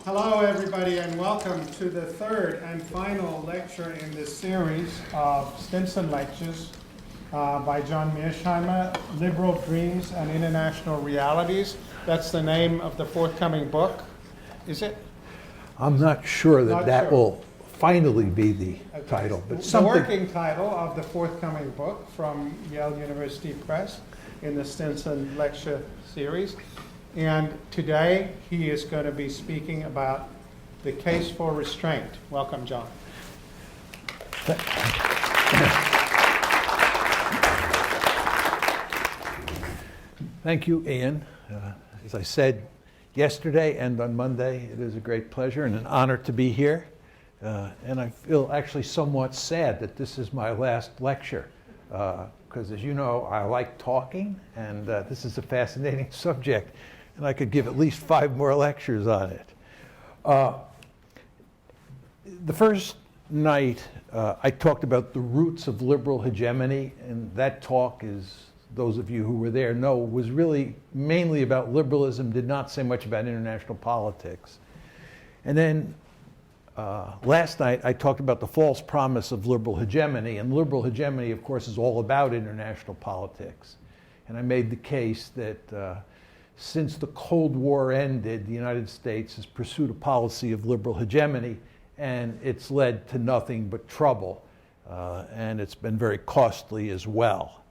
Hello, everybody, and welcome to the third and final lecture in this series of Stimson lectures by John Mearsheimer, Liberal Dreams and International Realities. That's the name of the forthcoming book, is it? I'm not sure that will finally be the title, but the working title of the forthcoming book from Yale University Press in the Stimson lecture series. And today he is going to be speaking about the case for restraint. Welcome, John. Thank you, Ian. As I said yesterday and on Monday, it is a great pleasure and an honor to be here. And I feel actually somewhat sad that this is my last lecture. Because as you know, I like talking, and this is a fascinating subject. And I could give at least 5 more lectures on it. The first night, I talked about the roots of liberal hegemony, and that talk, as those of you who were there know, was really mainly about liberalism, did not say much about international politics. And then last night, I talked about the false promise of liberal hegemony, and liberal hegemony, of course, is all about international politics. And I made the case that since the Cold War ended, the United States has pursued a policy of liberal hegemony, and it's led to nothing but trouble, and it's been very costly as well.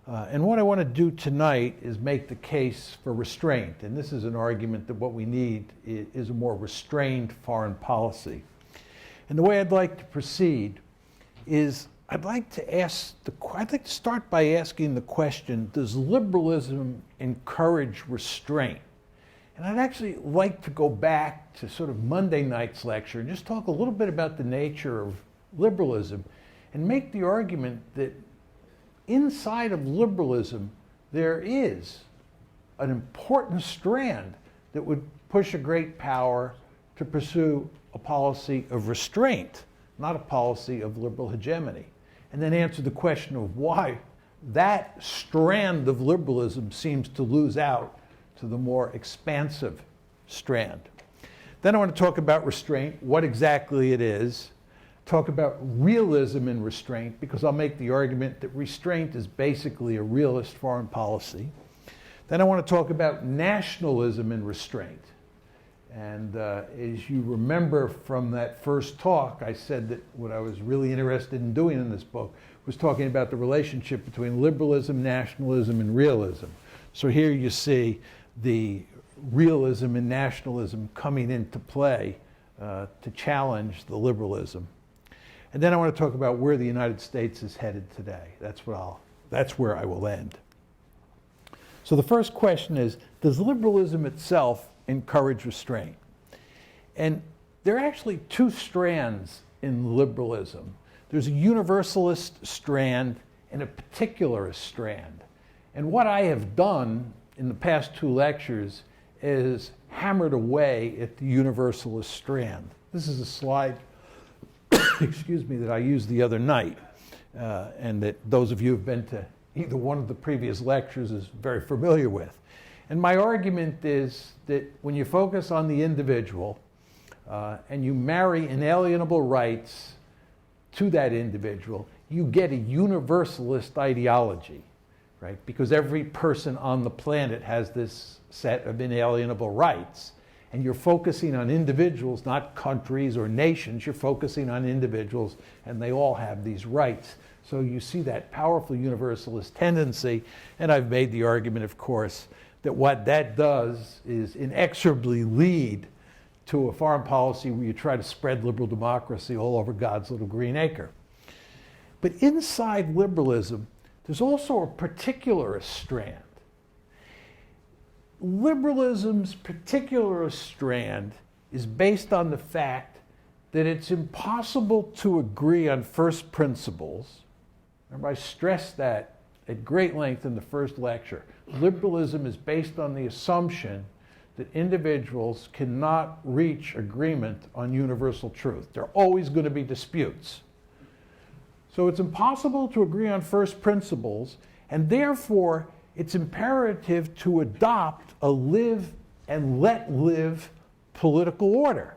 And what I want to do tonight is make the case for restraint, and this is an argument that what we need is a more restrained foreign policy. And the way I'd like to proceed is I'd like to start by asking the question, does liberalism encourage restraint? And I'd actually like to go back to sort of Monday night's lecture and just talk a little bit about the nature of liberalism and make the argument that inside of liberalism there is an important strand that would push a great power to pursue a policy of restraint, not a policy of liberal hegemony. And then answer the question of why that strand of liberalism seems to lose out to the more expansive strand. Then I want to talk about restraint, what exactly it is, talk about realism in restraint, because I'll make the argument that restraint is basically a realist foreign policy. Then I want to talk about nationalism in restraint. And as you remember from that first talk, I said that what I was really interested in doing in this book was talking about the relationship between liberalism, nationalism, and realism. So here you see the realism and nationalism coming into play to challenge the liberalism. And then I want to talk about where the United States is headed today. That's where I will end. So the first question is, does liberalism itself encourage restraint? And there are actually 2 strands in liberalism. There's a universalist strand and a particularist strand. And what I have done in the past 2 lectures is hammered away at the universalist strand. This is a slide excuse me, that I used the other night, and that those of you who have been to either one of the previous lectures is very familiar with. And my argument is that when you focus on the individual and you marry inalienable rights to that individual, you get a universalist ideology, right? Because every person on the planet has this set of inalienable rights. And you're focusing on individuals, not countries or nations. You're focusing on individuals, and they all have these rights. So you see that powerful universalist tendency. And I've made the argument, of course, that what that does is inexorably lead to a foreign policy where you try to spread liberal democracy all over God's little green acre. But inside liberalism, there's also a particularist strand. Liberalism's particularist strand is based on the fact that it's impossible to agree on first principles. Remember, I stressed that at great length in the first lecture. Liberalism is based on the assumption that individuals cannot reach agreement on universal truth. There are always going to be disputes. So it's impossible to agree on first principles, and therefore it's imperative to adopt a live and let live political order.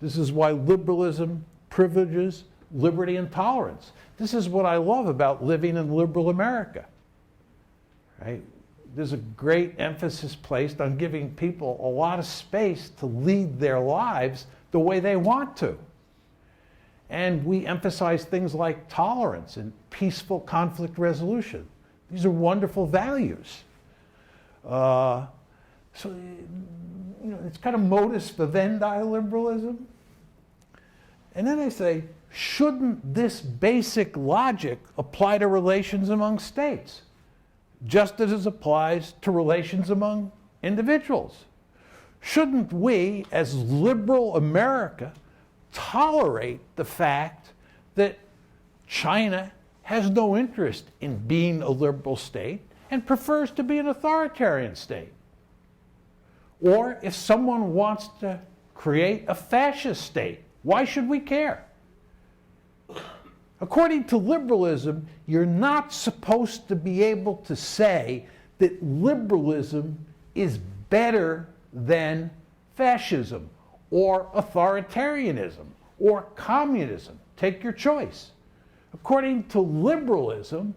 This is why liberalism privileges liberty and tolerance. This is what I love about living in liberal America. Right? There's a great emphasis placed on giving people a lot of space to lead their lives the way they want to. And we emphasize things like tolerance and peaceful conflict resolution. These are wonderful values. So, it's kind of modus vivendi liberalism. And then I say, shouldn't this basic logic apply to relations among states, just as it applies to relations among individuals? Shouldn't we, as liberal America, tolerate the fact that China has no interest in being a liberal state and prefers to be an authoritarian state? Or if someone wants to create a fascist state, why should we care? According to liberalism, you're not supposed to be able to say that liberalism is better than fascism or authoritarianism or communism. Take your choice. According to liberalism,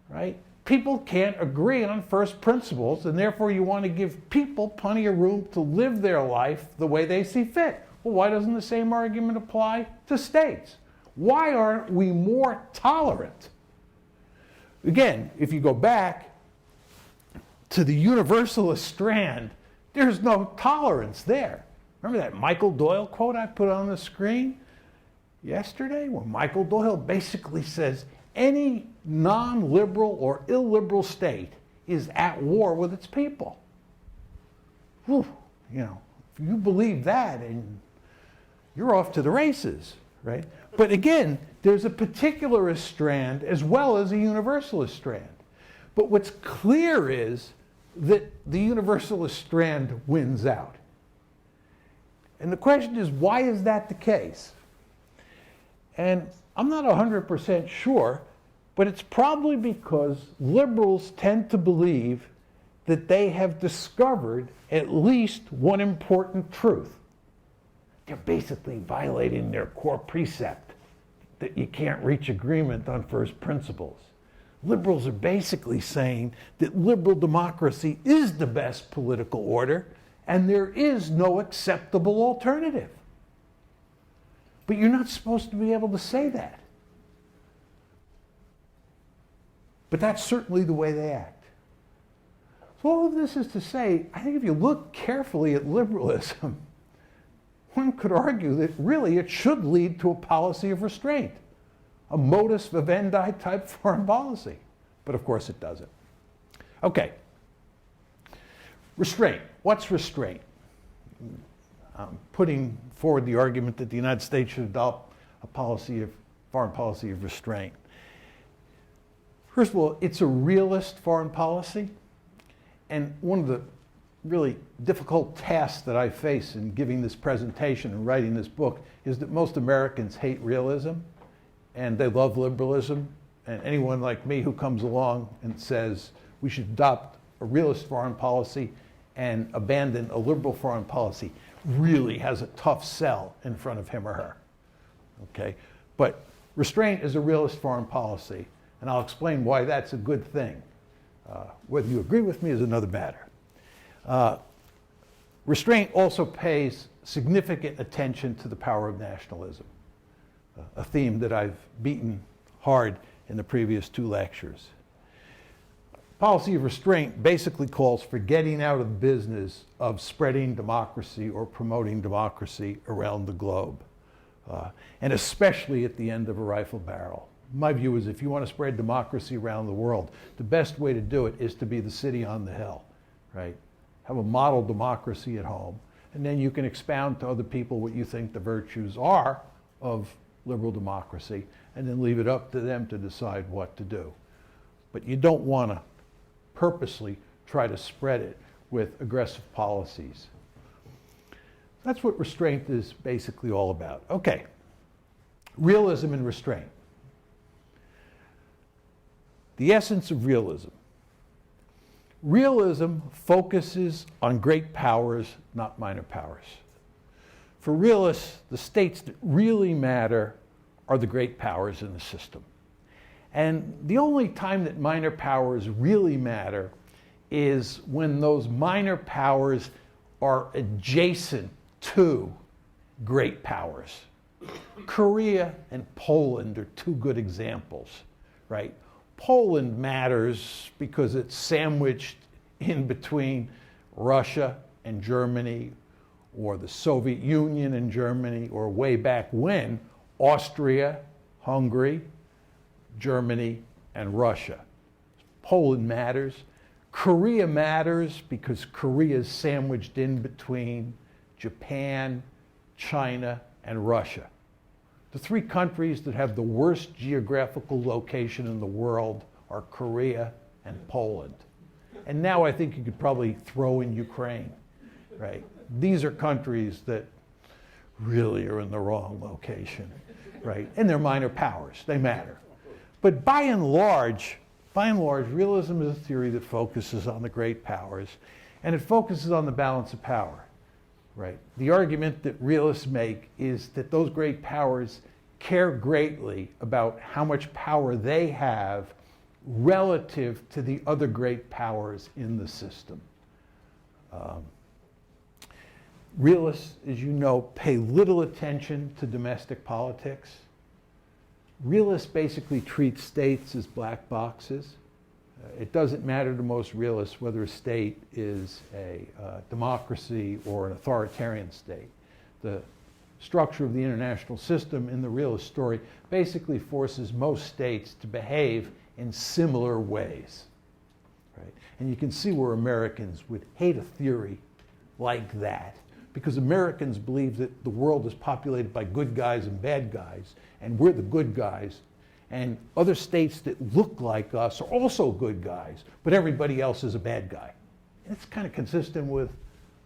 right, people can't agree on first principles, and therefore you want to give people plenty of room to live their life the way they see fit. Well, why doesn't the same argument apply to states? Why aren't we more tolerant? Again, if you go back to the universalist strand, there's no tolerance there. Remember that Michael Doyle quote I put on the screen yesterday, where Michael Doyle basically says any non-liberal or illiberal state is at war with its people. Whew, if you believe that, and you're off to the races, right? But again, there's a particularist strand as well as a universalist strand. But what's clear is that the universalist strand wins out. And the question is, why is that the case? And I'm not 100% sure, but it's probably because liberals tend to believe that they have discovered at least one important truth. They're basically violating their core precept that you can't reach agreement on first principles. Liberals are basically saying that liberal democracy is the best political order and there is no acceptable alternative. But you're not supposed to be able to say that. But that's certainly the way they act. So all of this is to say, I think if you look carefully at liberalism, one could argue that really it should lead to a policy of restraint, a modus vivendi type foreign policy. But of course it doesn't. Okay. Restraint. What's restraint? I'm putting forward the argument that the United States should adopt a foreign policy of restraint. First of all, it's a realist foreign policy. And one of the really difficult tasks that I face in giving this presentation and writing this book is that most Americans hate realism and they love liberalism. And anyone like me who comes along and says we should adopt a realist foreign policy and abandon a liberal foreign policy really has a tough sell in front of him or her. Okay? But restraint is a realist foreign policy, and I'll explain why that's a good thing. Whether you agree with me is another matter. Restraint also pays significant attention to the power of nationalism, a theme that I've beaten hard in the previous two lectures. Policy of restraint basically calls for getting out of the business of spreading democracy or promoting democracy around the globe, and especially at the end of a rifle barrel. My view is if you want to spread democracy around the world, the best way to do it is to be the city on the hill, right? Have a model democracy at home, and then you can expound to other people what you think the virtues are of liberal democracy, and then leave it up to them to decide what to do. But you don't want to purposely try to spread it with aggressive policies. That's what restraint is basically all about. Okay, realism and restraint. The essence of realism. Realism focuses on great powers, not minor powers. For realists, the states that really matter are the great powers in the system. And the only time that minor powers really matter is when those minor powers are adjacent to great powers. Korea and Poland are two good examples, right? Poland matters because it's sandwiched in between Russia and Germany, or the Soviet Union and Germany, or way back when, Austria, Hungary, Germany, and Russia. Poland matters. Korea matters because Korea is sandwiched in between Japan, China, and Russia. The three countries that have the worst geographical location in the world are Korea and Poland. And now I think you could probably throw in Ukraine, right? These are countries that really are in the wrong location, right? And they're minor powers, they matter. But by and large, realism is a theory that focuses on the great powers, and it focuses on the balance of power, right? The argument that realists make is that those great powers care greatly about how much power they have relative to the other great powers in the system. Realists, as you know, pay little attention to domestic politics. Realists basically treat states as black boxes. It doesn't matter to most realists whether a state is a democracy or an authoritarian state. The structure of the international system in the realist story basically forces most states to behave in similar ways, right? And you can see where Americans would hate a theory like that, because Americans believe that the world is populated by good guys and bad guys, and we're the good guys, and other states that look like us are also good guys, but everybody else is a bad guy. And it's kind of consistent with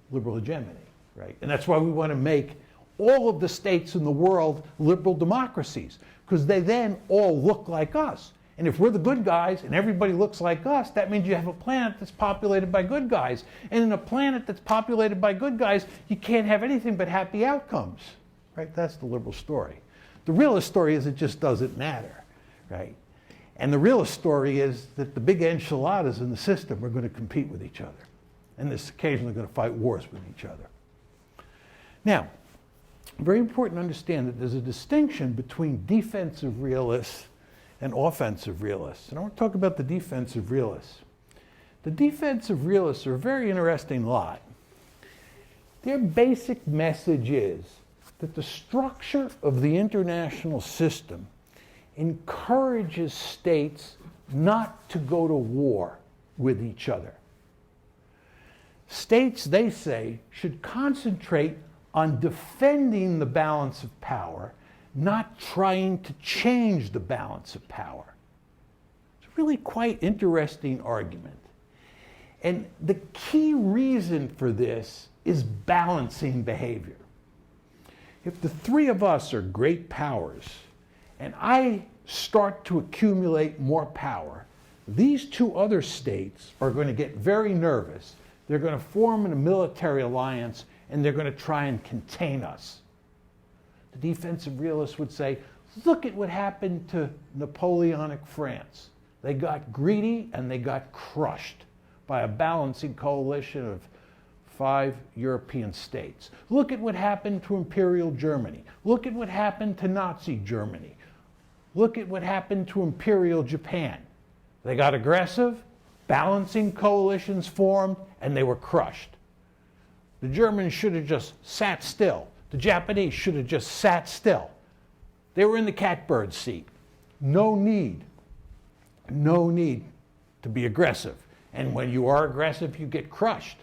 liberal hegemony, right? And that's why we want to make all of the states in the world liberal democracies, because they then all look like us. And if we're the good guys and everybody looks like us, that means you have a planet that's populated by good guys. And in a planet that's populated by good guys, you can't have anything but happy outcomes, right? That's the liberal story. The realist story is it just doesn't matter, right? And the realist story is that the big enchiladas in the system are going to compete with each other. And this occasionally going to fight wars with each other. Now, very important to understand that there's a distinction between defensive realists and offensive realists. And I want to talk about the defensive realists. The defensive realists are a very interesting lot. Their basic message is that the structure of the international system encourages states not to go to war with each other. States, they say, should concentrate on defending the balance of power, not trying to change the balance of power. It's a really quite interesting argument. And the key reason for this is balancing behavior. If the three of us are great powers, and I start to accumulate more power, these two other states are going to get very nervous. They're going to form a military alliance, and they're going to try and contain us. The defensive realists would say, look at what happened to Napoleonic France. They got greedy and they got crushed by a balancing coalition of 5 European states. Look at what happened to Imperial Germany. Look at what happened to Nazi Germany. Look at what happened to Imperial Japan. They got aggressive, balancing coalitions formed, and they were crushed. The Germans should have just sat still. The Japanese should have just sat still. They were in the catbird seat. No need to be aggressive. And when you are aggressive, you get crushed.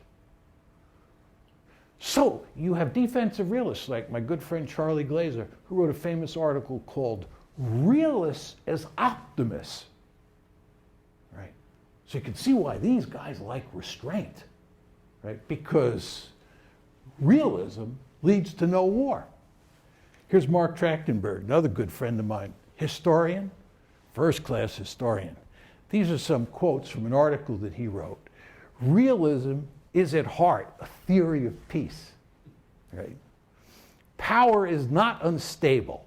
So you have defensive realists like my good friend Charlie Glazer, who wrote a famous article called Realists as Optimists. Right? So you can see why these guys like restraint, right? Because realism leads to no war. Here's Mark Trachtenberg, another good friend of mine, historian, first-class historian. These are some quotes from an article that he wrote. realism is at heart a theory of peace, right? Power is not unstable.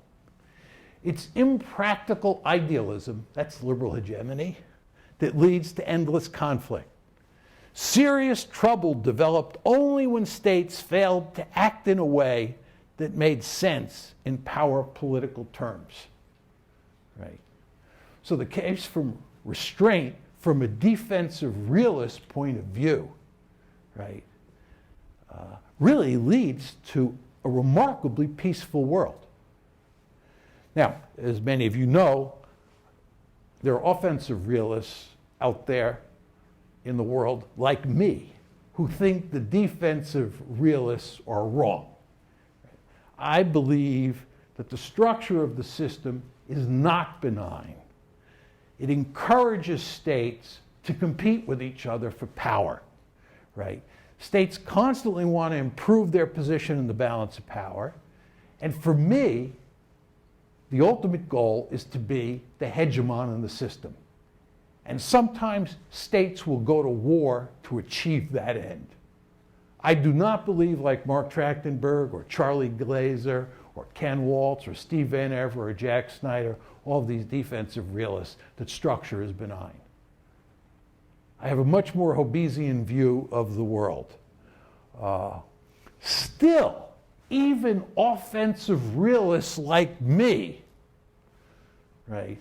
It's impractical idealism, that's liberal hegemony, that leads to endless conflict. Serious trouble developed only when states failed to act in a way that made sense in power political terms, right? So the case from Restraint, from a defensive realist point of view, right, really leads to a remarkably peaceful world. Now, as many of you know, there are offensive realists out there in the world like me who think the defensive realists are wrong. I believe that the structure of the system is not benign. It encourages states to compete with each other for power, right? States constantly want to improve their position in the balance of power. And for me, the ultimate goal is to be the hegemon in the system. And sometimes states will go to war to achieve that end. I do not believe, like Mark Trachtenberg or Charlie Glazer or Ken Waltz or Steve Van Ever or Jack Snyder, all of these defensive realists, that structure is benign. I have a much more Hobbesian view of the world. Still, even offensive realists like me, right,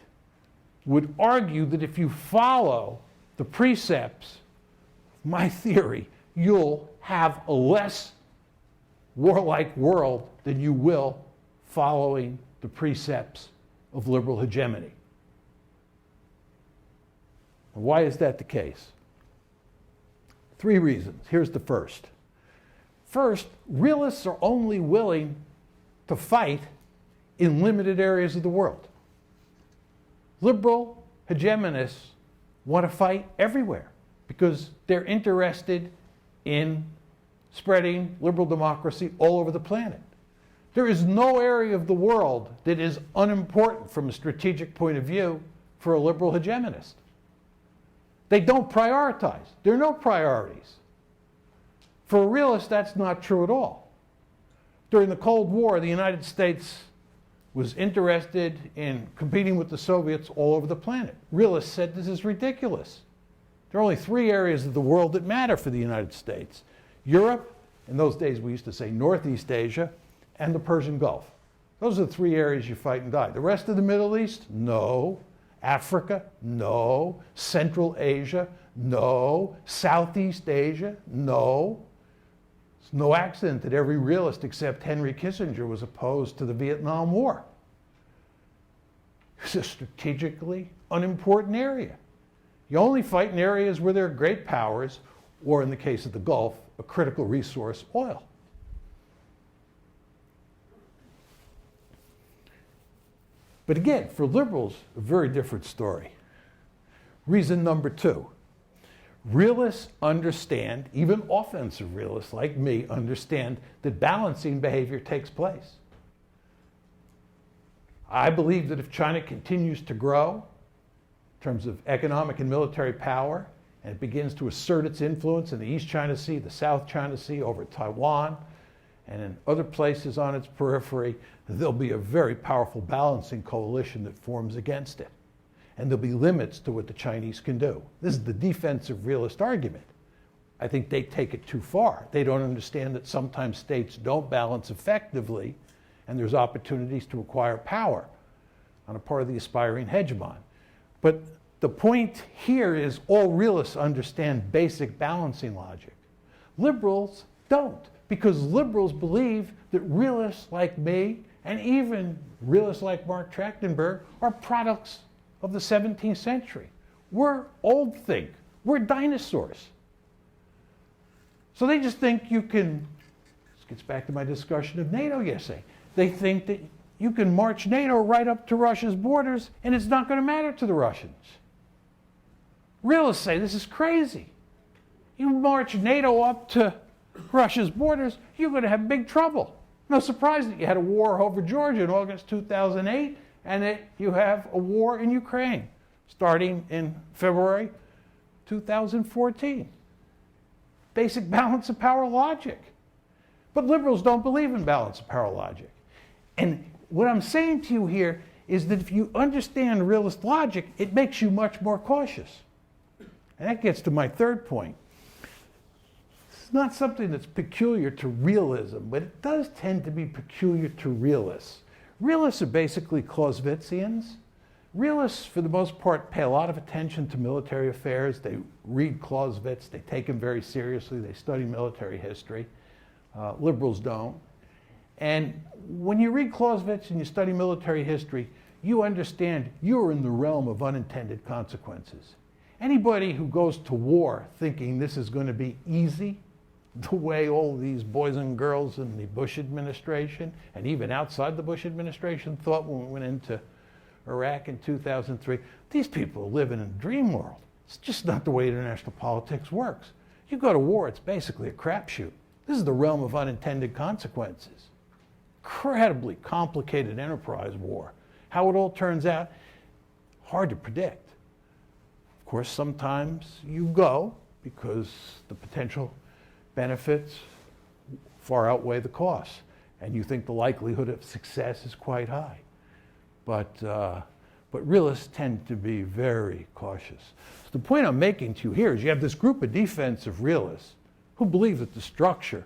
would argue that if you follow the precepts of my theory, you'll have a less warlike world than you will following the precepts of liberal hegemony. Why is that the case? 3 reasons. Here's the first. First, realists are only willing to fight in limited areas of the world. Liberal hegemonists want to fight everywhere because they're interested in spreading liberal democracy all over the planet. There is no area of the world that is unimportant from a strategic point of view for a liberal hegemonist. They don't prioritize. There are no priorities. For a realist, that's not true at all. During the Cold War, the United States was interested in competing with the Soviets all over the planet. Realists said this is ridiculous. There are only 3 areas of the world that matter for the United States: Europe, in those days we used to say Northeast Asia, and the Persian Gulf. Those are the 3 areas you fight and die. The rest of the Middle East? No. Africa? No. Central Asia? No. Southeast Asia? No. It's no accident that every realist except Henry Kissinger was opposed to the Vietnam War. It's a strategically unimportant area. You only fight in areas where there are great powers, or in the case of the Gulf, a critical resource, oil. But again, for liberals, a very different story. Reason number 2. Realists understand, even offensive realists like me, understand that balancing behavior takes place. I believe that if China continues to grow in terms of economic and military power, and it begins to assert its influence in the East China Sea, the South China Sea, over Taiwan, and in other places on its periphery, there'll be a very powerful balancing coalition that forms against it. And there'll be limits to what the Chinese can do. This is the defensive realist argument. I think they take it too far. They don't understand that sometimes states don't balance effectively, and there's opportunities to acquire power on a part of the aspiring hegemon. But the point here is all realists understand basic balancing logic. Liberals don't, because liberals believe that realists like me, and even realists like Mark Trachtenberg, are products of the 17th century. We're old think. We're dinosaurs. So they just think you can, this gets back to my discussion of NATO yesterday, they think that you can march NATO right up to Russia's borders and it's not going to matter to the Russians. Realists say this is crazy. You march NATO up to Russia's borders, you're going to have big trouble. No surprise that you had a war over Georgia in August 2008 and that you have a war in Ukraine starting in February 2014. basic balance of power logic. But liberals don't believe in balance of power logic. And what I'm saying to you here is that if you understand realist logic, it makes you much more cautious. And that gets to my third point. It's not something that's peculiar to realism, but it does tend to be peculiar to realists. Realists are basically Clausewitzians. Realists, for the most part, pay a lot of attention to military affairs. They read Clausewitz. They take him very seriously. They study military history. Liberals don't. And when you read Clausewitz and you study military history, you understand you're in the realm of unintended consequences. Anybody who goes to war thinking this is going to be easy, the way all these boys and girls in the Bush administration, and even outside the Bush administration, thought when we went into Iraq in 2003, these people live in a dream world. It's just not the way international politics works. You go to war, it's basically a crapshoot. This is the realm of unintended consequences. Incredibly complicated enterprise war. How it all turns out, hard to predict. Of course, sometimes you go because the potential benefits far outweigh the costs, and you think the likelihood of success is quite high. But realists tend to be very cautious. So the point I'm making to you here is you have this group of defensive realists who believe that the structure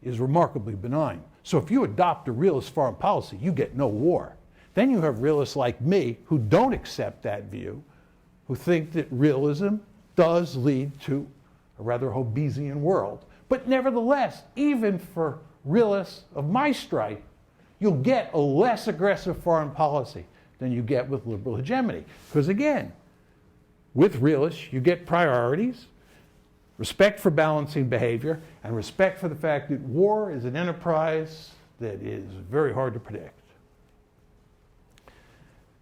is remarkably benign. So if you adopt a realist foreign policy, you get no war. Then you have realists like me who don't accept that view, who think that realism does lead to a rather Hobbesian world. But nevertheless, even for realists of my stripe, you'll get a less aggressive foreign policy than you get with liberal hegemony. Because again, with realists, you get priorities, respect for balancing behavior, and respect for the fact that war is an enterprise that is very hard to predict.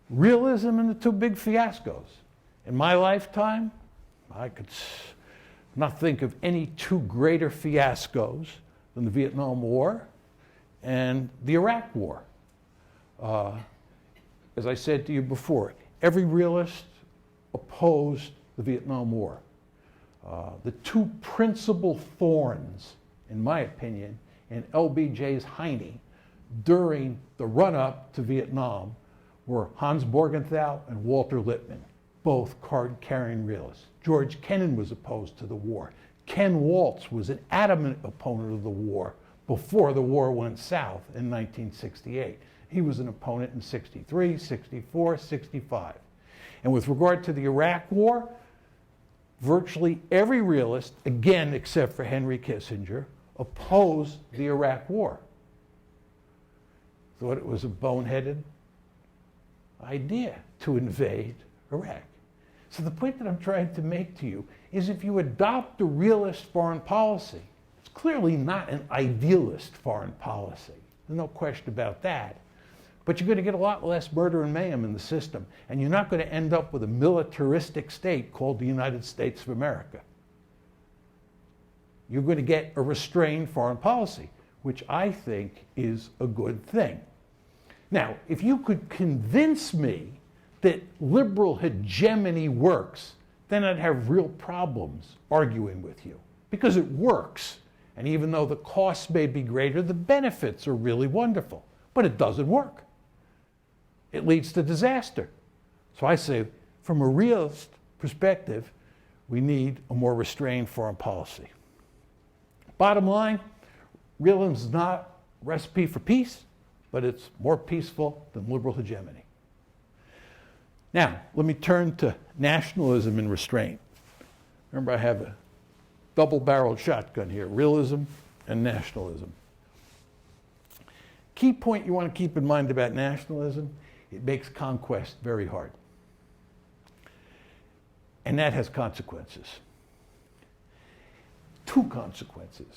Realism and the two big fiascos. In my lifetime, I could not think of any two greater fiascos than the Vietnam War and the Iraq War. As I said to you before, every realist opposed the Vietnam War. The two principal thorns, in my opinion, in LBJ's hiney during the run-up to Vietnam were Hans Borgenthau and Walter Lippmann, both card-carrying realists. George Kennan was opposed to the war. Ken Waltz was an adamant opponent of the war before the war went south in 1968. He was an opponent in 63, 64, 65. And with regard to the Iraq War, virtually every realist, again except for Henry Kissinger, opposed the Iraq War. Thought it was a boneheaded idea to invade Iraq. So the point that I'm trying to make to you is if you adopt a realist foreign policy, it's clearly not an idealist foreign policy. There's no question about that. But you're going to get a lot less murder and mayhem in the system, and you're not going to end up with a militaristic state called the United States of America. You're going to get a restrained foreign policy, which I think is a good thing. Now, if you could convince me that liberal hegemony works, then I'd have real problems arguing with you, because it works. And even though the costs may be greater, the benefits are really wonderful. But it doesn't work. It leads to disaster. So I say, from a realist perspective, we need a more restrained foreign policy. Bottom line, realism is not a recipe for peace, but it's more peaceful than liberal hegemony. Now, let me turn to nationalism and restraint. Remember, I have a double-barreled shotgun here, realism and nationalism. Key point you want to keep in mind about nationalism, it makes conquest very hard. And that has consequences. Two consequences.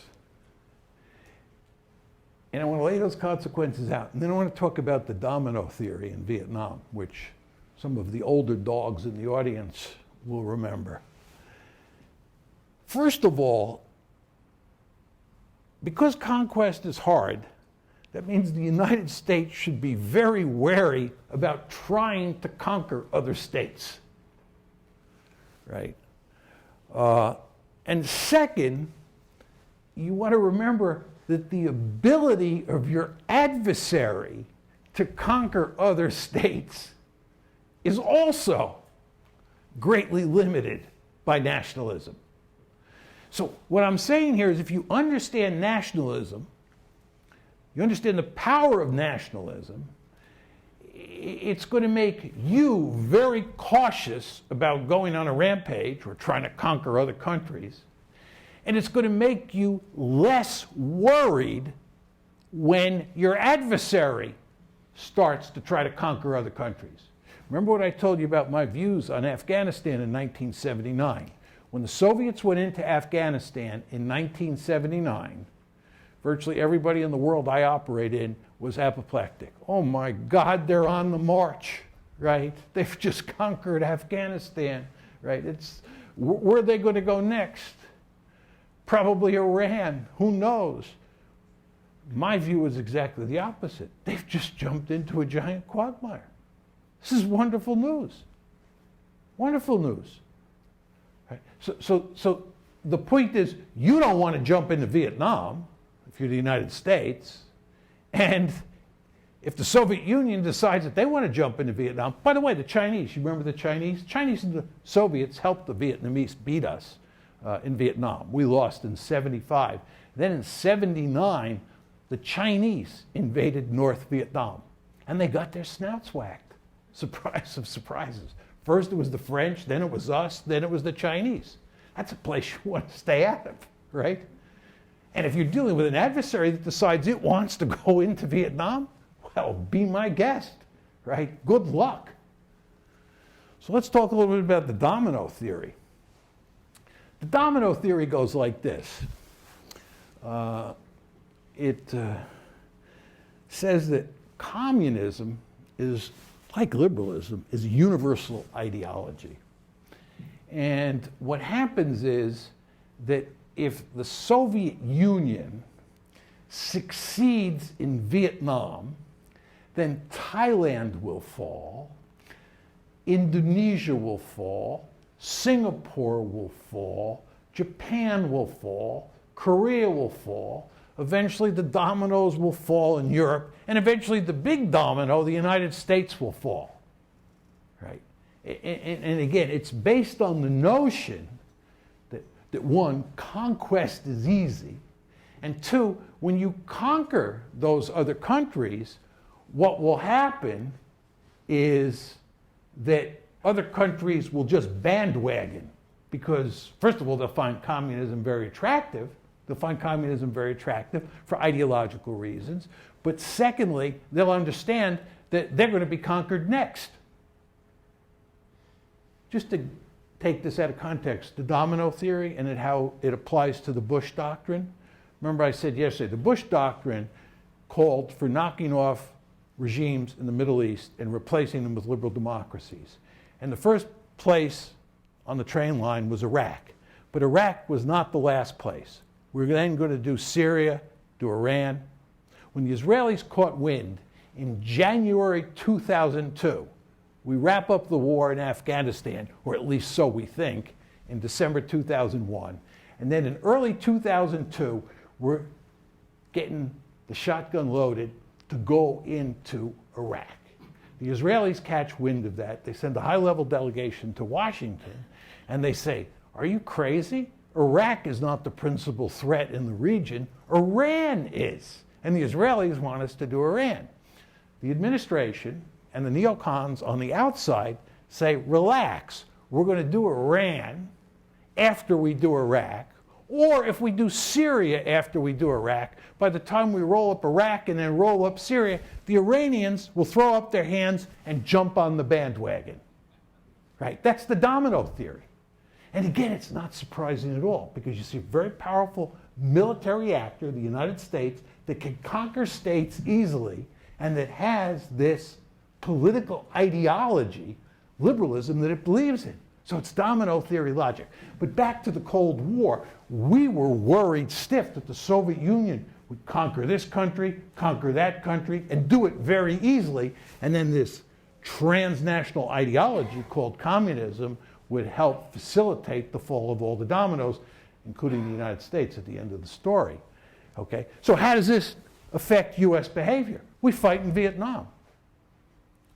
And I want to lay those consequences out. And then I want to talk about the domino theory in Vietnam, which some of the older dogs in the audience will remember. First of all, because conquest is hard, that means the United States should be very wary about trying to conquer other states, right? And second, you want to remember that the ability of your adversary to conquer other states is also greatly limited by nationalism. So what I'm saying here is if you understand nationalism, you understand the power of nationalism, it's going to make you very cautious about going on a rampage or trying to conquer other countries. And it's going to make you less worried when your adversary starts to try to conquer other countries. Remember what I told you about my views on Afghanistan in 1979. When the Soviets went into Afghanistan in 1979, virtually everybody in the world I operate in was apoplectic. Oh my God, they're on the march, right? They've just conquered Afghanistan, right? Where are they going to go next? Probably Iran, who knows? My view is exactly the opposite. They've just jumped into a giant quagmire. This is wonderful news. Wonderful news. Right? So the point is, you don't want to jump into Vietnam if you're the United States. And if the Soviet Union decides that they want to jump into Vietnam, by the way, the Chinese, you remember the Chinese? Chinese and the Soviets helped the Vietnamese beat us in Vietnam. We lost in 75. Then in 79, the Chinese invaded North Vietnam. And they got their snouts whacked. Surprise of surprises. First it was the French, then it was us, then it was the Chinese. That's a place you want to stay out of, right? And if you're dealing with an adversary that decides it wants to go into Vietnam, well, be my guest, right? Good luck. So let's talk a little bit about the domino theory. The domino theory goes like this. It says that communism is, like liberalism, is a universal ideology. And what happens is that if the Soviet Union succeeds in Vietnam, then Thailand will fall, Indonesia will fall, Singapore will fall, Japan will fall, Korea will fall, eventually the dominoes will fall in Europe, and eventually the big domino, the United States, will fall, right? And again, it's based on the notion that one, conquest is easy, and two, when you conquer those other countries, what will happen is that other countries will just bandwagon because, first of all, they'll find communism very attractive. They'll find communism very attractive for ideological reasons. But secondly, they'll understand that they're going to be conquered next. Just to take this out of context, the domino theory and how it applies to the Bush doctrine. Remember I said yesterday, the Bush doctrine called for knocking off regimes in the Middle East and replacing them with liberal democracies. And the first place on the train line was Iraq. But Iraq was not the last place. We were then going to do Syria, do Iran. When the Israelis caught wind in January 2002, we wrap up the war in Afghanistan, or at least so we think, in December 2001. And then in early 2002, we're getting the shotgun loaded to go into Iraq. The Israelis catch wind of that. They send a high-level delegation to Washington, and they say, are you crazy? Iraq is not the principal threat in the region. Iran is. And the Israelis want us to do Iran. The administration and the neocons on the outside say, relax, we're going to do Iran after we do Iraq, or if we do Syria after we do Iraq, by the time we roll up Iraq and then roll up Syria, the Iranians will throw up their hands and jump on the bandwagon. Right? That's the domino theory. And again, it's not surprising at all, because you see a very powerful military actor, the United States, that can conquer states easily and that has this political ideology, liberalism, that it believes in. So it's domino theory logic. But back to the Cold War, we were worried stiff that the Soviet Union would conquer this country, conquer that country, and do it very easily. And then this transnational ideology called communism would help facilitate the fall of all the dominoes. including the United States at the end of the story. Okay? So how does this affect U.S. behavior? We fight in Vietnam.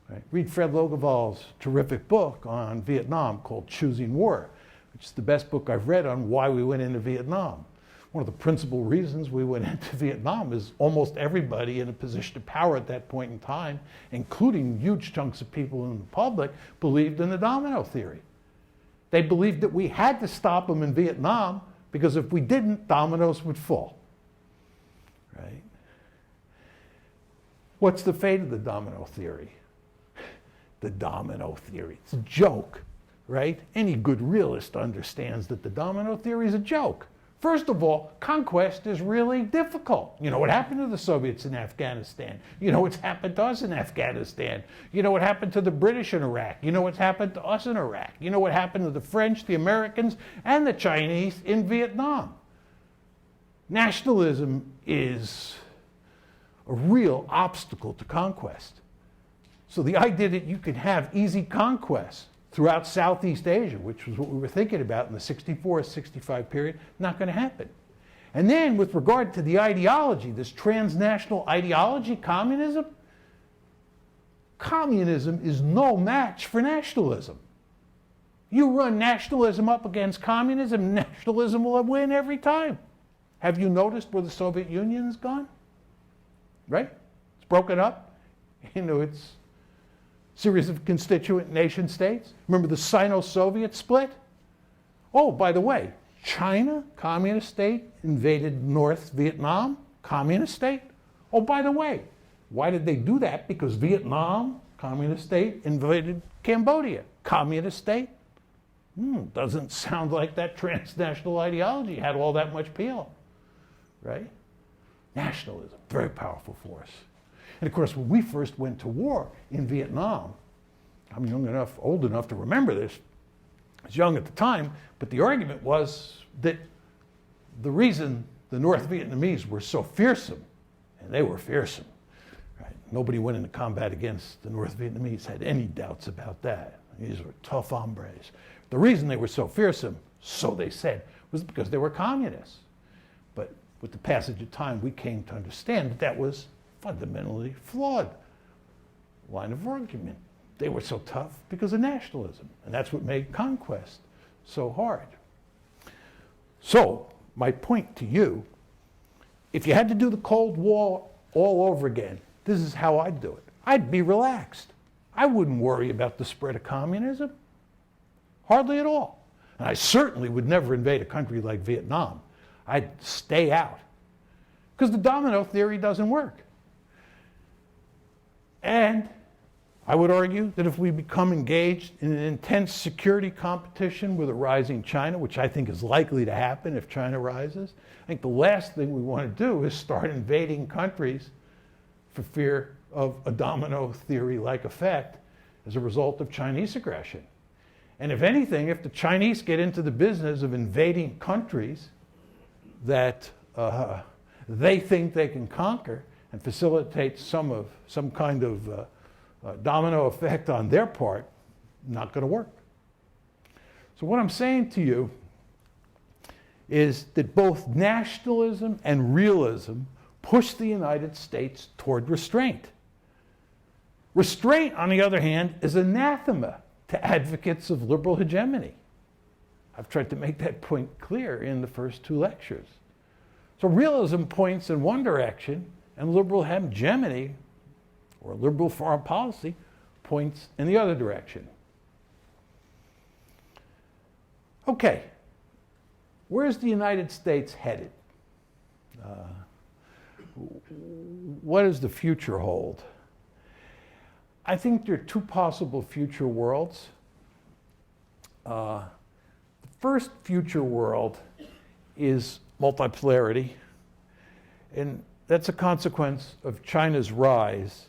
Right? Read Fred Logevall's terrific book on Vietnam called Choosing War, which is the best book I've read on why we went into Vietnam. One of the principal reasons we went into Vietnam is almost everybody in a position of power at that point in time, including huge chunks of people in the public, believed in the domino theory. They believed that we had to stop them in Vietnam because if we didn't, dominoes would fall. Right? What's the fate of the domino theory? The domino theory. It's a joke, right? Any good realist understands that the domino theory is a joke. First of all, conquest is really difficult. You know what happened to the Soviets in Afghanistan. You know what's happened to us in Afghanistan. You know what happened to the British in Iraq. You know what's happened to us in Iraq. You know what happened to the French, the Americans, and the Chinese in Vietnam. Nationalism is a real obstacle to conquest. So the idea that you can have easy conquest throughout Southeast Asia, which was what we were thinking about in the 64-65 period, not going to happen. And then with regard to the ideology, this transnational ideology, communism is no match for nationalism. You run nationalism up against communism, nationalism will win every time. Have you noticed where the Soviet Union's gone? Right? It's broken up into its series of constituent nation states. Remember the Sino-Soviet split? Oh, by the way, China, communist state, invaded North Vietnam, communist state. Oh, by the way, why did they do that? Because Vietnam, communist state, invaded Cambodia, communist state. Doesn't sound like that transnational ideology had all that much appeal, right? Nationalism, very powerful force. And of course, when we first went to war in Vietnam, I'm young enough, old enough to remember this. I was young at the time, but the argument was that the reason the North Vietnamese were so fearsome, and they were fearsome, right? Nobody went into combat against the North Vietnamese had any doubts about that. These were tough hombres. The reason they were so fearsome, so they said, was because they were communists. But with the passage of time, we came to understand that that was fundamentally flawed line of argument. They were so tough because of nationalism, and that's what made conquest so hard. So, my point to you, if you had to do the Cold War all over again, this is how I'd do it. I'd be relaxed. I wouldn't worry about the spread of communism. Hardly at all. And I certainly would never invade a country like Vietnam. I'd stay out. Because the domino theory doesn't work. And I would argue that if we become engaged in an intense security competition with a rising China, which I think is likely to happen if China rises, I think the last thing we want to do is start invading countries for fear of a domino theory-like effect as a result of Chinese aggression. And if anything, if the Chinese get into the business of invading countries that they think they can conquer, and facilitate some kind of domino effect on their part, not going to work. So what I'm saying to you is that both nationalism and realism push the United States toward restraint. Restraint, on the other hand, is anathema to advocates of liberal hegemony. I've tried to make that point clear in the first two lectures. So realism points in one direction, and liberal hegemony, or liberal foreign policy, points in the other direction. Okay, where's the United States headed? What does the future hold? I think there are two possible future worlds. The first future world is multipolarity, and that's a consequence of China's rise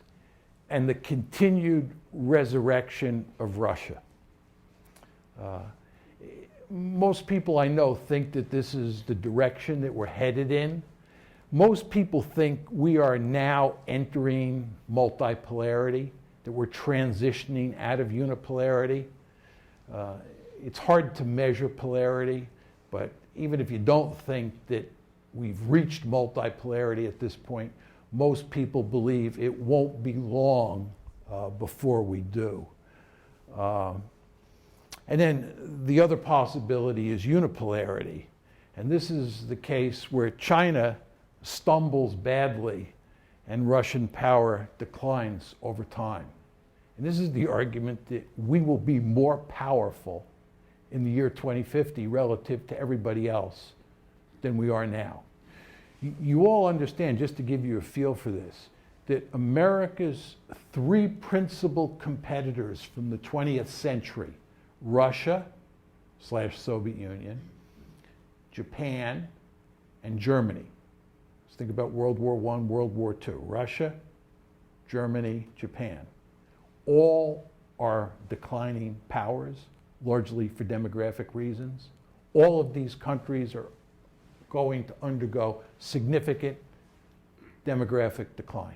and the continued resurrection of Russia. Most people I know think that this is the direction that we're headed in. Most people think we are now entering multipolarity, that we're transitioning out of unipolarity. It's hard to measure polarity But even if you don't think that we've reached multipolarity at this point, most people believe it won't be long before we do. And then the other possibility is unipolarity. And this is the case where China stumbles badly and Russian power declines over time. And this is the argument that we will be more powerful in the year 2050 relative to everybody else than we are now. You all understand, just to give you a feel for this, that America's three principal competitors from the 20th century, Russia/Soviet Union, Japan, and Germany. Let's think about World War I, World War II. Russia, Germany, Japan. All are declining powers, largely for demographic reasons. All of these countries are going to undergo significant demographic decline.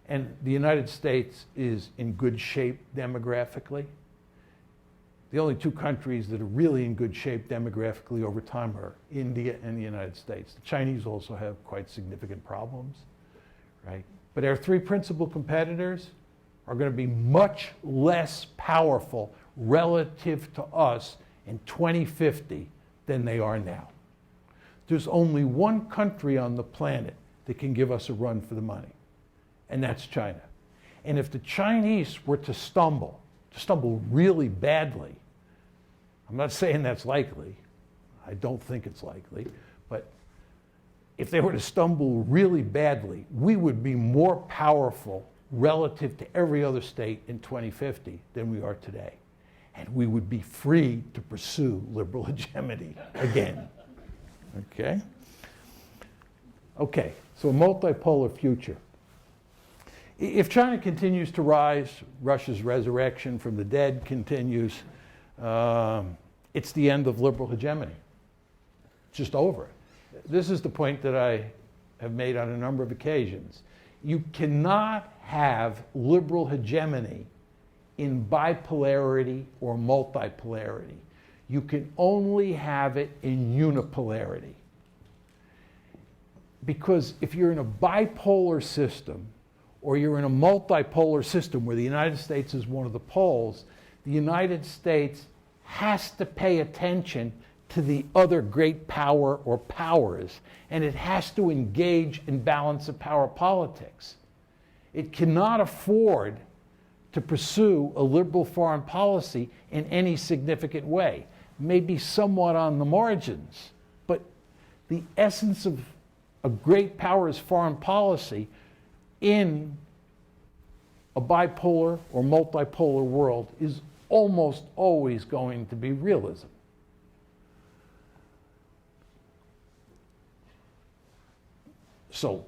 And the United States is in good shape demographically. The only two countries that are really in good shape demographically over time are India and the United States. The Chinese also have quite significant problems, right? But our three principal competitors are going to be much less powerful relative to us in 2050 than they are now. There's only one country on the planet that can give us a run for the money, and that's China. And if the Chinese were to stumble really badly, I'm not saying that's likely, I don't think it's likely, but if they were to stumble really badly, we would be more powerful relative to every other state in 2050 than we are today. And we would be free to pursue liberal hegemony again. Okay? Okay, so a multipolar future. If China continues to rise, Russia's resurrection from the dead continues, it's the end of liberal hegemony. It's just over. This is the point that I have made on a number of occasions. You cannot have liberal hegemony in bipolarity or multipolarity. You can only have it in unipolarity. Because if you're in a bipolar system, or you're in a multipolar system where the United States is one of the poles, the United States has to pay attention to the other great power or powers, and it has to engage in balance of power politics. It cannot afford to pursue a liberal foreign policy in any significant way. Maybe somewhat on the margins, but the essence of a great power's foreign policy in a bipolar or multipolar world is almost always going to be realism. So,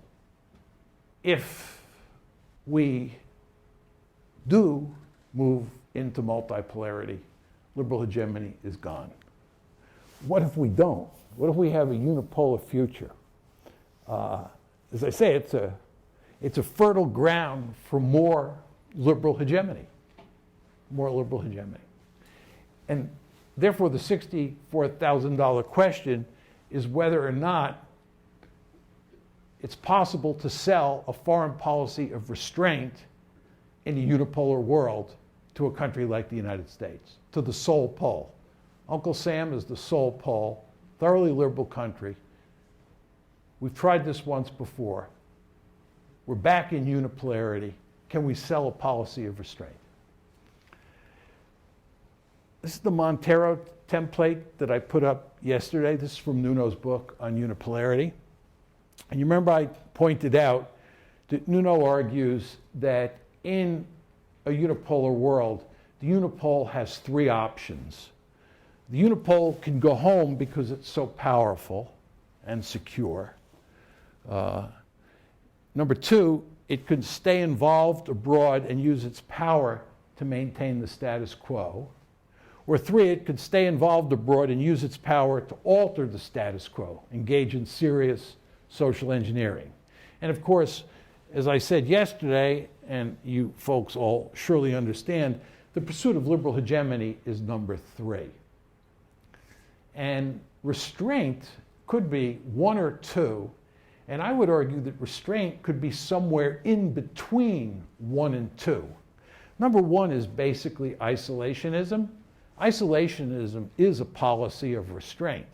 if we do move into multipolarity, liberal hegemony is gone. What if we don't? What if we have a unipolar future? As I say, it's a fertile ground for more liberal hegemony. More liberal hegemony. And therefore, the $64,000 question is whether or not it's possible to sell a foreign policy of restraint in a unipolar world to a country like the United States, to the sole pole. Uncle Sam is the sole pole, thoroughly liberal country. We've tried this once before. We're back in unipolarity. Can we sell a policy of restraint? This is the Montero template that I put up yesterday. This is from Nuno's book on unipolarity. And you remember I pointed out that Nuno argues that in a unipolar world, the unipole has three options. The unipole can go home because it's so powerful and secure. Number two, it could stay involved abroad and use its power to maintain the status quo. Or three, it could stay involved abroad and use its power to alter the status quo, engage in serious social engineering. And of course, as I said yesterday, and you folks all surely understand, the pursuit of liberal hegemony is number three. And Restraint could be one or two, and I would argue that restraint could be somewhere in between one and two. Number one is basically isolationism. Isolationism is a policy of restraint.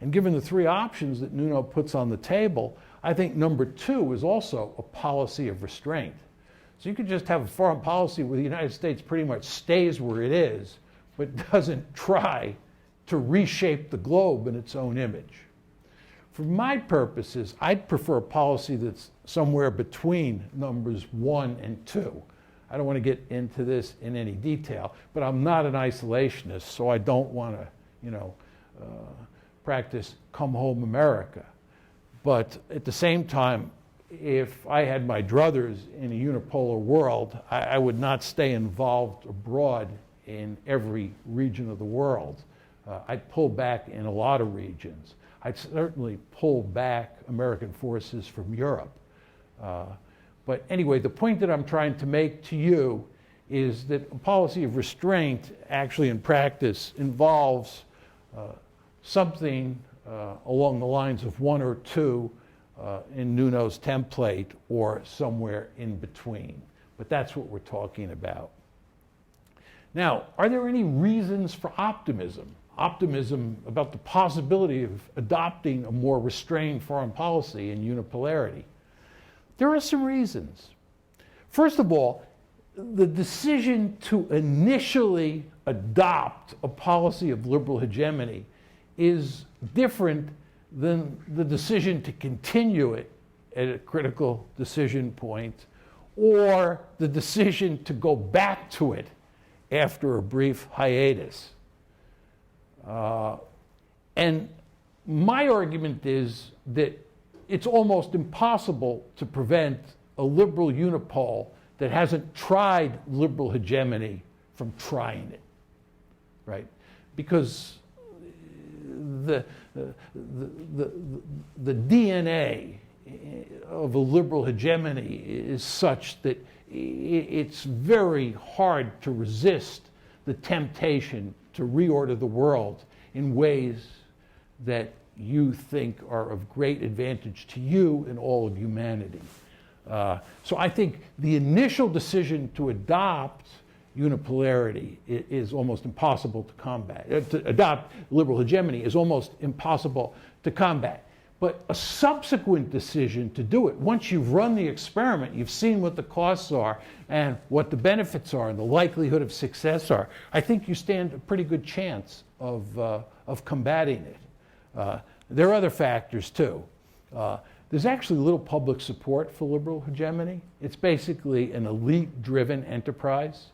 And given the three options that Nuno puts on the table, I think number two is also a policy of restraint. So you could just have a foreign policy where the United States pretty much stays where it is, but doesn't try to reshape the globe in its own image. For my purposes, I'd prefer a policy that's somewhere between numbers one and two. I don't want to get into this in any detail, but I'm not an isolationist, so I don't want to, practice come home America. But at the same time, if I had my druthers in a unipolar world, I would not stay involved abroad in every region of the world. I'd pull back in a lot of regions. I'd certainly pull back American forces from Europe. But anyway, the point that I'm trying to make to you is that a policy of restraint actually in practice involves something along the lines of one or two in Nuno's template or somewhere in between. But that's what we're talking about. Now, are there any reasons for optimism? Optimism about the possibility of adopting a more restrained foreign policy and unipolarity? There are some reasons. First of all, the decision to initially adopt a policy of liberal hegemony is different than the decision to continue it at a critical decision point or the decision to go back to it after a brief hiatus. And my argument is that it's almost impossible to prevent a liberal unipole that hasn't tried liberal hegemony from trying it, right? Because the DNA of a liberal hegemony is such that it's very hard to resist the temptation to reorder the world in ways that you think are of great advantage to you and all of humanity. So I think the initial decision to adopt unipolarity is almost impossible to combat. To adopt liberal hegemony is almost impossible to combat. But a subsequent decision to do it, once you've run the experiment, you've seen what the costs are and what the benefits are and the likelihood of success are, I think you stand a pretty good chance of combating it. There are other factors too. There's actually little public support for liberal hegemony. It's basically an elite-driven enterprise.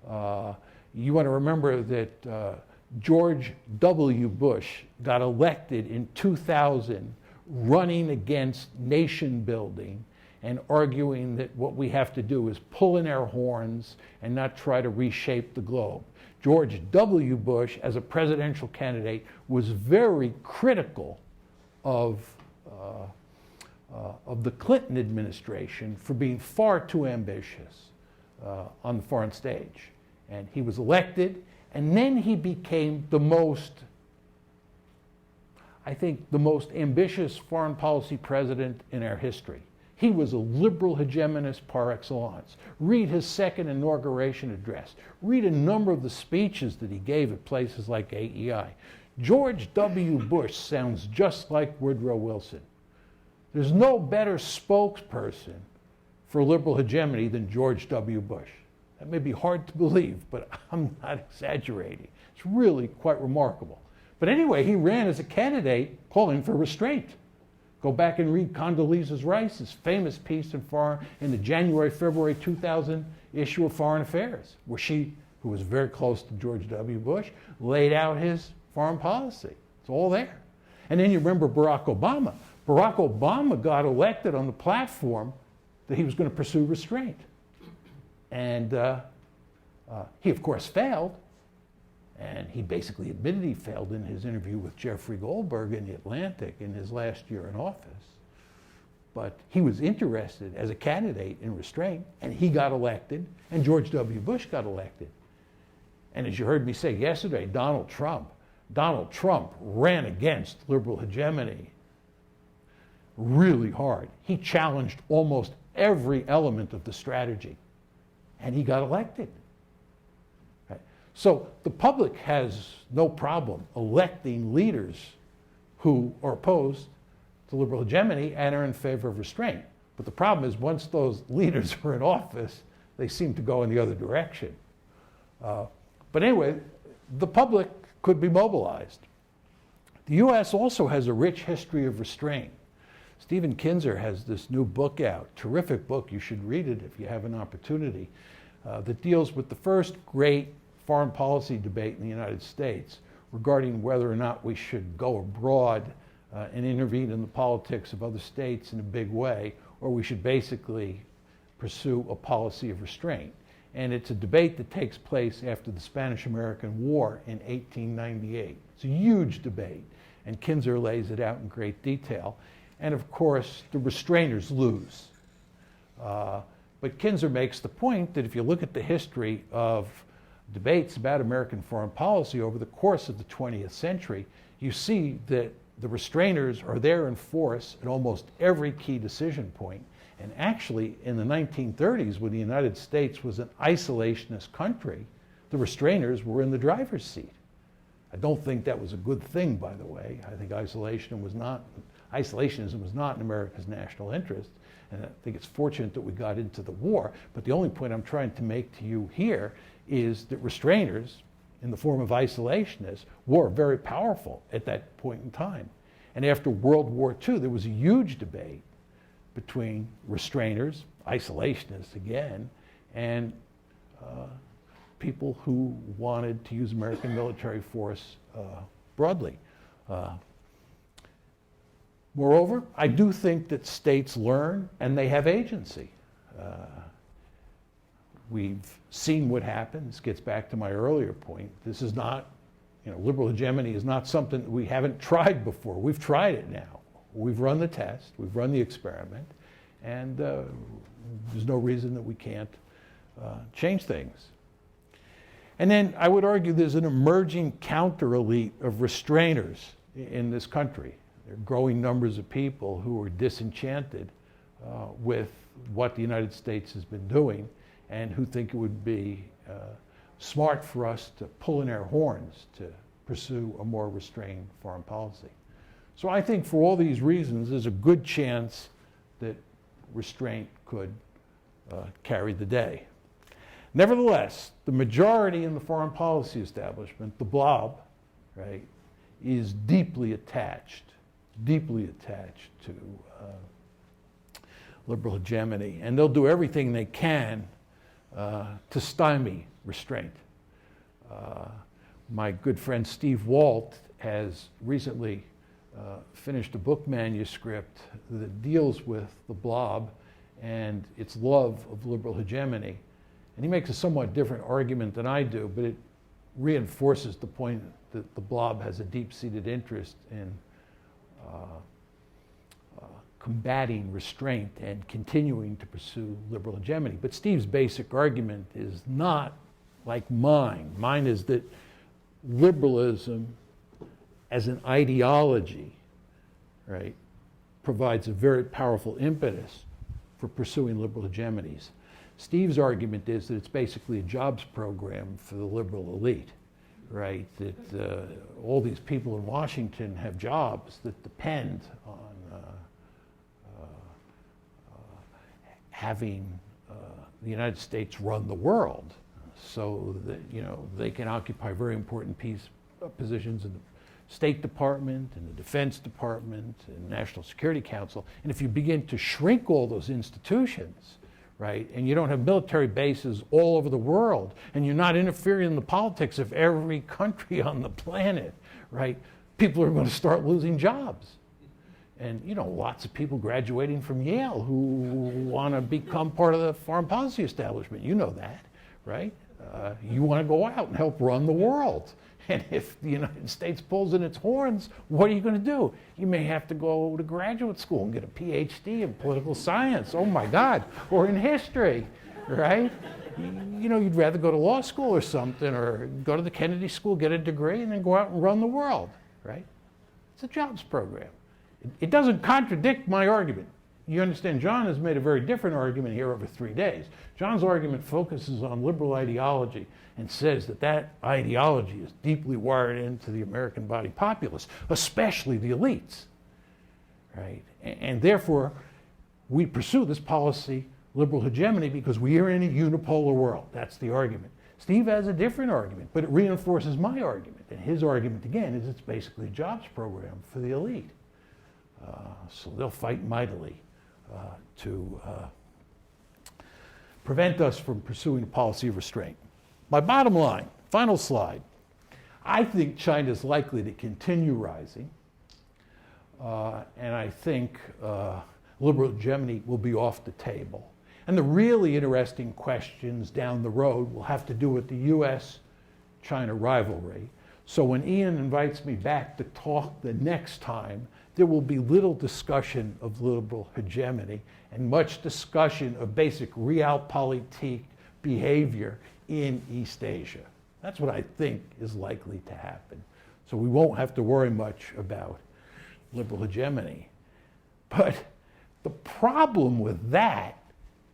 You want to remember that George W. Bush got elected in 2000 running against nation building and arguing that what we have to do is pull in our horns and not try to reshape the globe. George W. Bush, as a presidential candidate, was very critical of the Clinton administration for being far too ambitious on the foreign stage. And he was elected, and then he became the most ambitious foreign policy president in our history. He was a liberal hegemonist par excellence. Read his second inauguration address. Read a number of the speeches that he gave at places like AEI. George W. Bush sounds just like Woodrow Wilson. There's no better spokesperson for liberal hegemony than George W. Bush. That may be hard to believe, but I'm not exaggerating. It's really quite remarkable. But anyway, he ran as a candidate calling for restraint. Go back and read Condoleezza Rice's famous piece in the January-February 2000 issue of Foreign Affairs, where she, who was very close to George W. Bush, laid out his foreign policy. It's all there. And then you remember Barack Obama. Barack Obama got elected on the platform that he was going to pursue restraint. And he, of course, failed. And he basically admitted he failed in his interview with Jeffrey Goldberg in The Atlantic in his last year in office. But he was interested as a candidate in restraint, and he got elected, and George W. Bush got elected. And as you heard me say yesterday, Donald Trump Donald Trump ran against liberal hegemony really hard. He challenged almost every element of the strategy, and he got elected. Right? So the public has no problem electing leaders who are opposed to liberal hegemony and are in favor of restraint. But the problem is once those leaders are in office, they seem to go in the other direction. But anyway, the public could be mobilized. The U.S. also has a rich history of restraint. Stephen Kinzer has this new book out, terrific book, you should read it if you have an opportunity, that deals with the first great foreign policy debate in the United States regarding whether or not we should go abroad and intervene in the politics of other states in a big way, or we should basically pursue a policy of restraint. And it's a debate that takes place after the Spanish-American War in 1898. It's a huge debate, and Kinzer lays it out in great detail. And of course, the restrainers lose. But Kinzer makes the point that if you look at the history of debates about American foreign policy over the course of the 20th century, you see that the restrainers are there in force at almost every key decision point. And actually, in the 1930s, when the United States was an isolationist country, the restrainers were in the driver's seat. I don't think that was a good thing, by the way. I think isolationism was not in America's national interest. And I think it's fortunate that we got into the war. But the only point I'm trying to make to you here is that restrainers, in the form of isolationists, were very powerful at that point in time. And after World War II, there was a huge debate between restrainers, isolationists again, and people who wanted to use American military force broadly. Moreover, I do think that states learn and they have agency. We've seen what happens. This gets back to my earlier point. This is not, liberal hegemony is not something that we haven't tried before. We've tried it now. We've run the test, we've run the experiment, and there's no reason that we can't change things. And then I would argue there's an emerging counter-elite of restrainers in this country. There are growing numbers of people who are disenchanted with what the United States has been doing and who think it would be smart for us to pull in our horns to pursue a more restrained foreign policy. So I think for all these reasons, there's a good chance that restraint could carry the day. Nevertheless, the majority in the foreign policy establishment, the blob, right, is deeply attached to liberal hegemony. And they'll do everything they can to stymie restraint. My good friend Steve Walt has recently finished a book manuscript that deals with the blob and its love of liberal hegemony. And he makes a somewhat different argument than I do, but it reinforces the point that the blob has a deep-seated interest in combating restraint and continuing to pursue liberal hegemony. But Steve's basic argument is not like mine. Mine is that liberalism as an ideology, right, provides a very powerful impetus for pursuing liberal hegemonies. Steve's argument is that it's basically a jobs program for the liberal elite, right? That all these people in Washington have jobs that depend on having the United States run the world, so that they can occupy very important positions in the State Department, in the Defense Department, in the National Security Council. And if you begin to shrink all those institutions, right, and you don't have military bases all over the world, and you're not interfering in the politics of every country on the planet, right, people are going to start losing jobs. And lots of people graduating from Yale who want to become part of the foreign policy establishment. You know that, right? You want to go out and help run the world. And if the United States pulls in its horns, what are you going to do? You may have to go to graduate school and get a PhD in political science. Oh my God. Or in history, right? You know, you'd rather go to law school or something, or go to the Kennedy School, get a degree, and then go out and run the world, right? It's a jobs program. It doesn't contradict my argument. You understand, John has made a very different argument here over 3 days. John's argument focuses on liberal ideology and says that that ideology is deeply wired into the American body populace, especially the elites, right? And therefore, we pursue this policy, liberal hegemony, because we are in a unipolar world. That's the argument. Steve has a different argument, but it reinforces my argument. And his argument, again, is it's basically a jobs program for the elite. So they'll fight mightily to prevent us from pursuing a policy of restraint. My bottom line, final slide, I think China is likely to continue rising, and I think liberal hegemony will be off the table. And the really interesting questions down the road will have to do with the US-China rivalry. So when Ian invites me back to talk the next time, there will be little discussion of liberal hegemony and much discussion of basic realpolitik behavior in East Asia. That's what I think is likely to happen. So we won't have to worry much about liberal hegemony. But the problem with that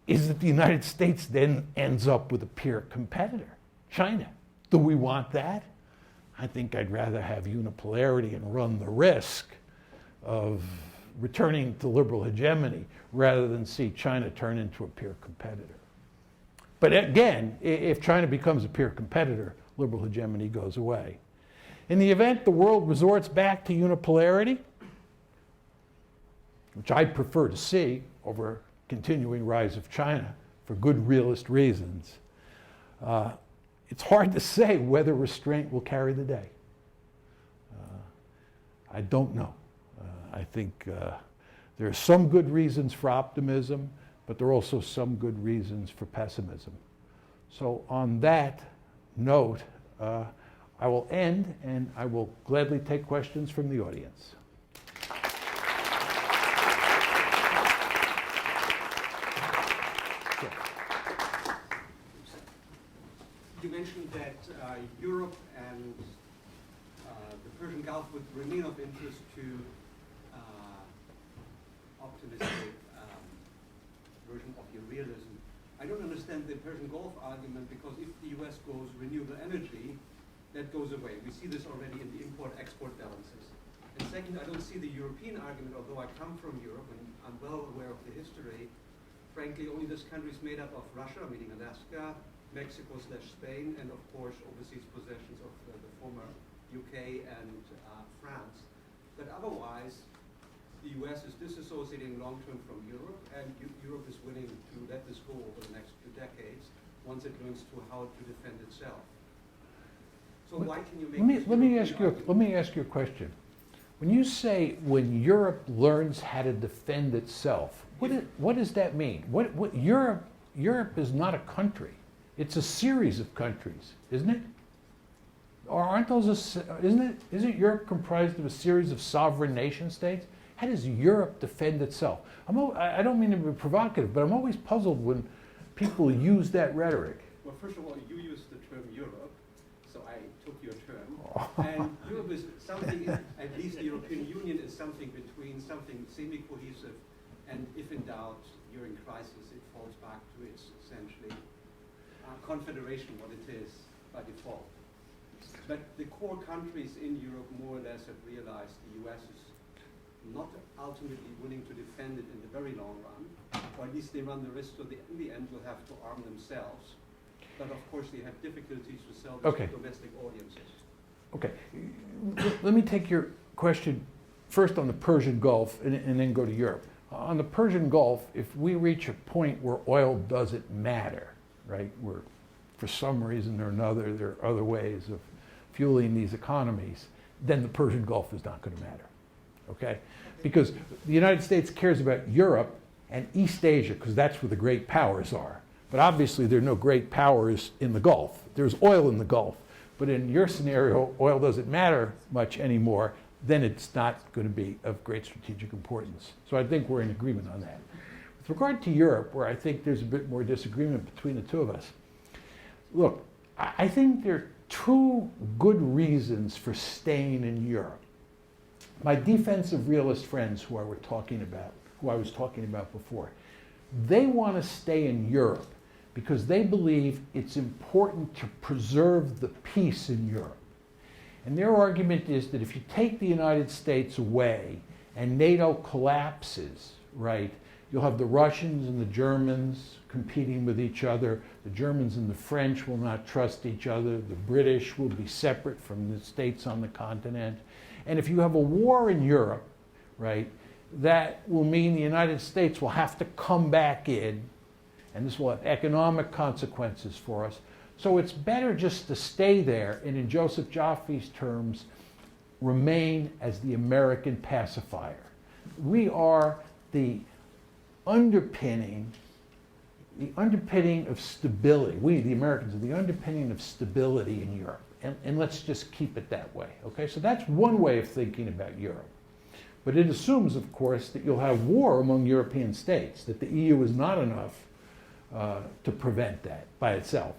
is that the United States then ends up with a peer competitor, China. Do we want that? I think I'd rather have unipolarity and run the risk of returning to liberal hegemony rather than see China turn into a peer competitor. But again, if China becomes a peer competitor, liberal hegemony goes away. In the event the world resorts back to unipolarity, which I'd prefer to see over continuing rise of China for good realist reasons, it's hard to say whether restraint will carry the day. I don't know. I think there are some good reasons for optimism, but there are also some good reasons for pessimism. So on that note, I will end, and I will gladly take questions from the audience. You mentioned that Europe and the Persian Gulf would remain of interest to optimistic version of your realism. I don't understand the Persian Gulf argument, because if the US goes renewable energy, that goes away. We see this already in the import-export balances. And second, I don't see the European argument, although I come from Europe and I'm well aware of the history. Frankly, only this country is made up of Russia, meaning Alaska, Mexico/Spain, and of course overseas possessions of the former UK and France. But otherwise, the US is disassociating long-term from Europe, and Europe is willing to let this go over the next few decades once it learns how to defend itself. So why can you make let me ask you a question. When you say when Europe learns how to defend itself, what does that mean? Europe is not a country. It's a series of countries, isn't it? Or aren't those isn't Europe comprised of a series of sovereign nation states? How does Europe defend itself? I don't mean to be provocative, but I'm always puzzled when people use that rhetoric. Well, first of all, you used the term Europe, so I took your term. And Europe is something, at least the European Union is something between something semi-cohesive, and if in doubt, during crisis, it falls back to its essentially confederation, what it is by default. But the core countries in Europe more or less have realized the US is not ultimately willing to defend it in the very long run, or at least they run the risk, so they, in the end, will have to arm themselves. But of course, they have difficulties to sell this to domestic audiences. Okay, let me take your question first on the Persian Gulf and then go to Europe. On the Persian Gulf, if we reach a point where oil doesn't matter, right, where for some reason or another there are other ways of fueling these economies, then the Persian Gulf is not going to matter, okay? Because the United States cares about Europe and East Asia, because that's where the great powers are. But obviously there are no great powers in the Gulf. There's oil in the Gulf. But in your scenario, oil doesn't matter much anymore, then it's not going to be of great strategic importance. So I think we're in agreement on that. With With regard to Europe, where I think there's a bit more disagreement between the two of us, look, I think there are two good reasons for staying in Europe. My defensive realist friends who I was talking about before, they want to stay in Europe because they believe it's important to preserve the peace in Europe. And their argument is that if you take the United States away and NATO collapses, right, you'll have the Russians and the Germans competing with each other. The Germans and the French will not trust each other. The British will be separate from the states on the continent. And if you have a war in Europe, right, that will mean the United States will have to come back in, and this will have economic consequences for us. So it's better just to stay there and, in Joseph Joffe's terms, remain as the American pacifier. We are the underpinning of stability. We, the Americans, are the underpinning of stability in Europe. And let's just keep it that way, okay? So that's one way of thinking about Europe. But it assumes, of course, that you'll have war among European states, that the EU is not enough to prevent that by itself.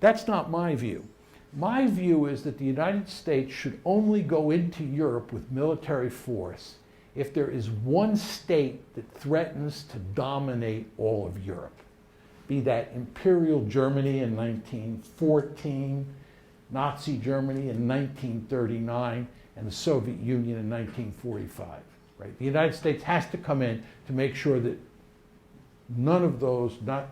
That's not my view. My view is that the United States should only go into Europe with military force if there is one state that threatens to dominate all of Europe, be that Imperial Germany in 1914, Nazi Germany in 1939, and the Soviet Union in 1945. Right? The United States has to come in to make sure that none of those, not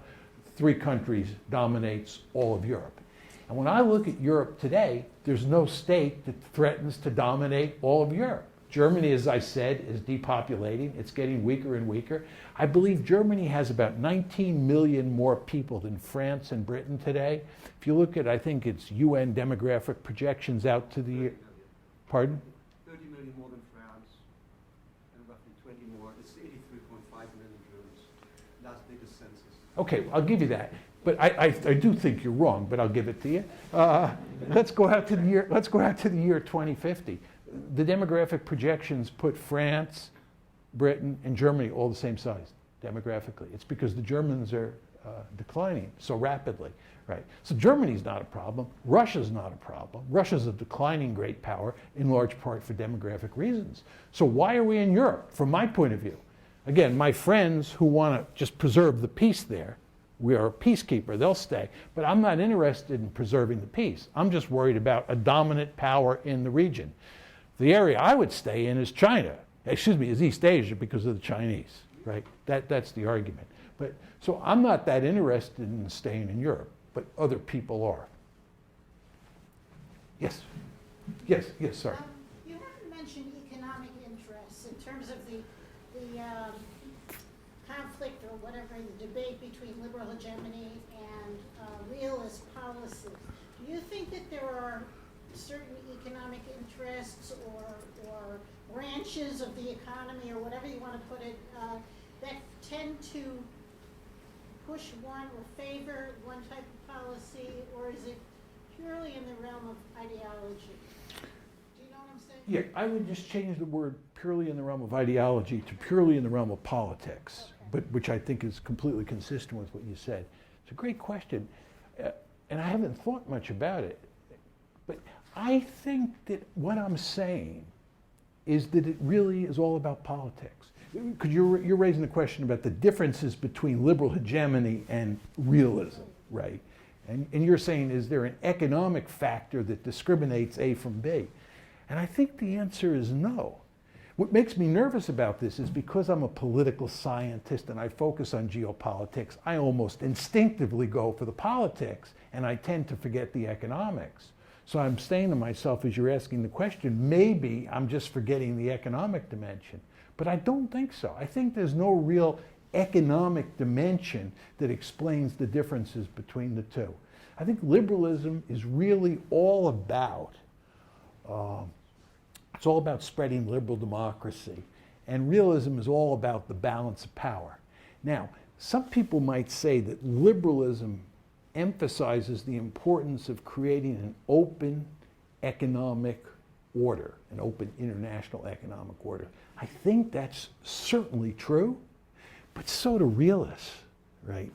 three countries, dominates all of Europe. And when I look at Europe today, there's no state that threatens to dominate all of Europe. Germany, as I said, is depopulating. It's getting weaker and weaker. I believe Germany has about 19 million more people than France and Britain today. If you look at, I think it's UN demographic projections out to the year. Pardon? 30 million more than France, and roughly 20 more. It's 83.5 million Germans. Last latest census. Okay, I'll give you that. But I do think you're wrong, but I'll give it to you. Let's go out to the year 2050. The demographic projections put France, Britain, and Germany all the same size demographically. It's because the Germans are declining so rapidly, right? So Germany's not a problem. Russia's not a problem. Russia's a declining great power in large part for demographic reasons. So why are we in Europe, from my point of view? Again, my friends who want to just preserve the peace there, we are a peacekeeper, they'll stay. But I'm not interested in preserving the peace. I'm just worried about a dominant power in the region. The area I would stay in is is East Asia because of the Chinese, right? That's the argument. But so I'm not that interested in staying in Europe, but other people are. Yes, sorry. You haven't mentioned economic interests in terms of the conflict or whatever, the debate between liberal hegemony and realist policy. Do you think that there are certain economic interests or branches of the economy or whatever you want to put it that tend to push one or favor one type of policy, or is it purely in the realm of ideology? Do you know what I'm saying? Yeah, I would just change the word purely in the realm of ideology to purely in the realm of politics, Okay. but which I think is completely consistent with what you said. It's a great question, and I haven't thought much about it. But I think that what I'm saying is that it really is all about politics. Because you're raising the question about the differences between liberal hegemony and realism, right? And you're saying, is there an economic factor that discriminates A from B? And I think the answer is no. What makes me nervous about this is because I'm a political scientist and I focus on geopolitics, I almost instinctively go for the politics and I tend to forget the economics. So I'm saying to myself, as you're asking the question, maybe I'm just forgetting the economic dimension. But I don't think so. I think there's no real economic dimension that explains the differences between the two. I think liberalism is really all about, it's all about spreading liberal democracy. And realism is all about the balance of power. Now, some people might say that liberalism emphasizes the importance of creating an open economic order, an open international economic order. I think that's certainly true, but so do realists, right?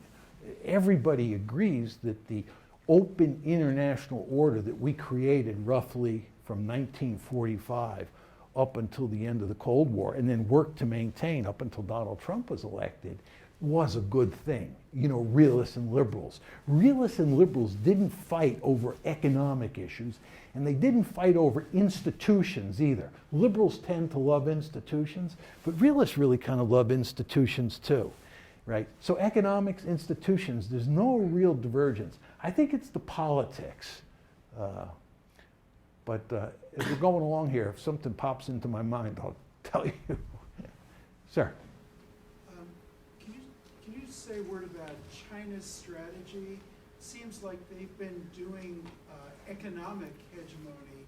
Everybody agrees that the open international order that we created roughly from 1945 up until the end of the Cold War, and then worked to maintain up until Donald Trump was elected, was a good thing. You know, realists and liberals. Realists and liberals didn't fight over economic issues, and they didn't fight over institutions either. Liberals tend to love institutions, but realists really kind of love institutions too, right? So economics, institutions, there's no real divergence. I think it's the politics. But as we're going along here, if something pops into my mind, I'll tell you. Sir. Can you say a word about China's strategy? Seems like they've been doing economic hegemony.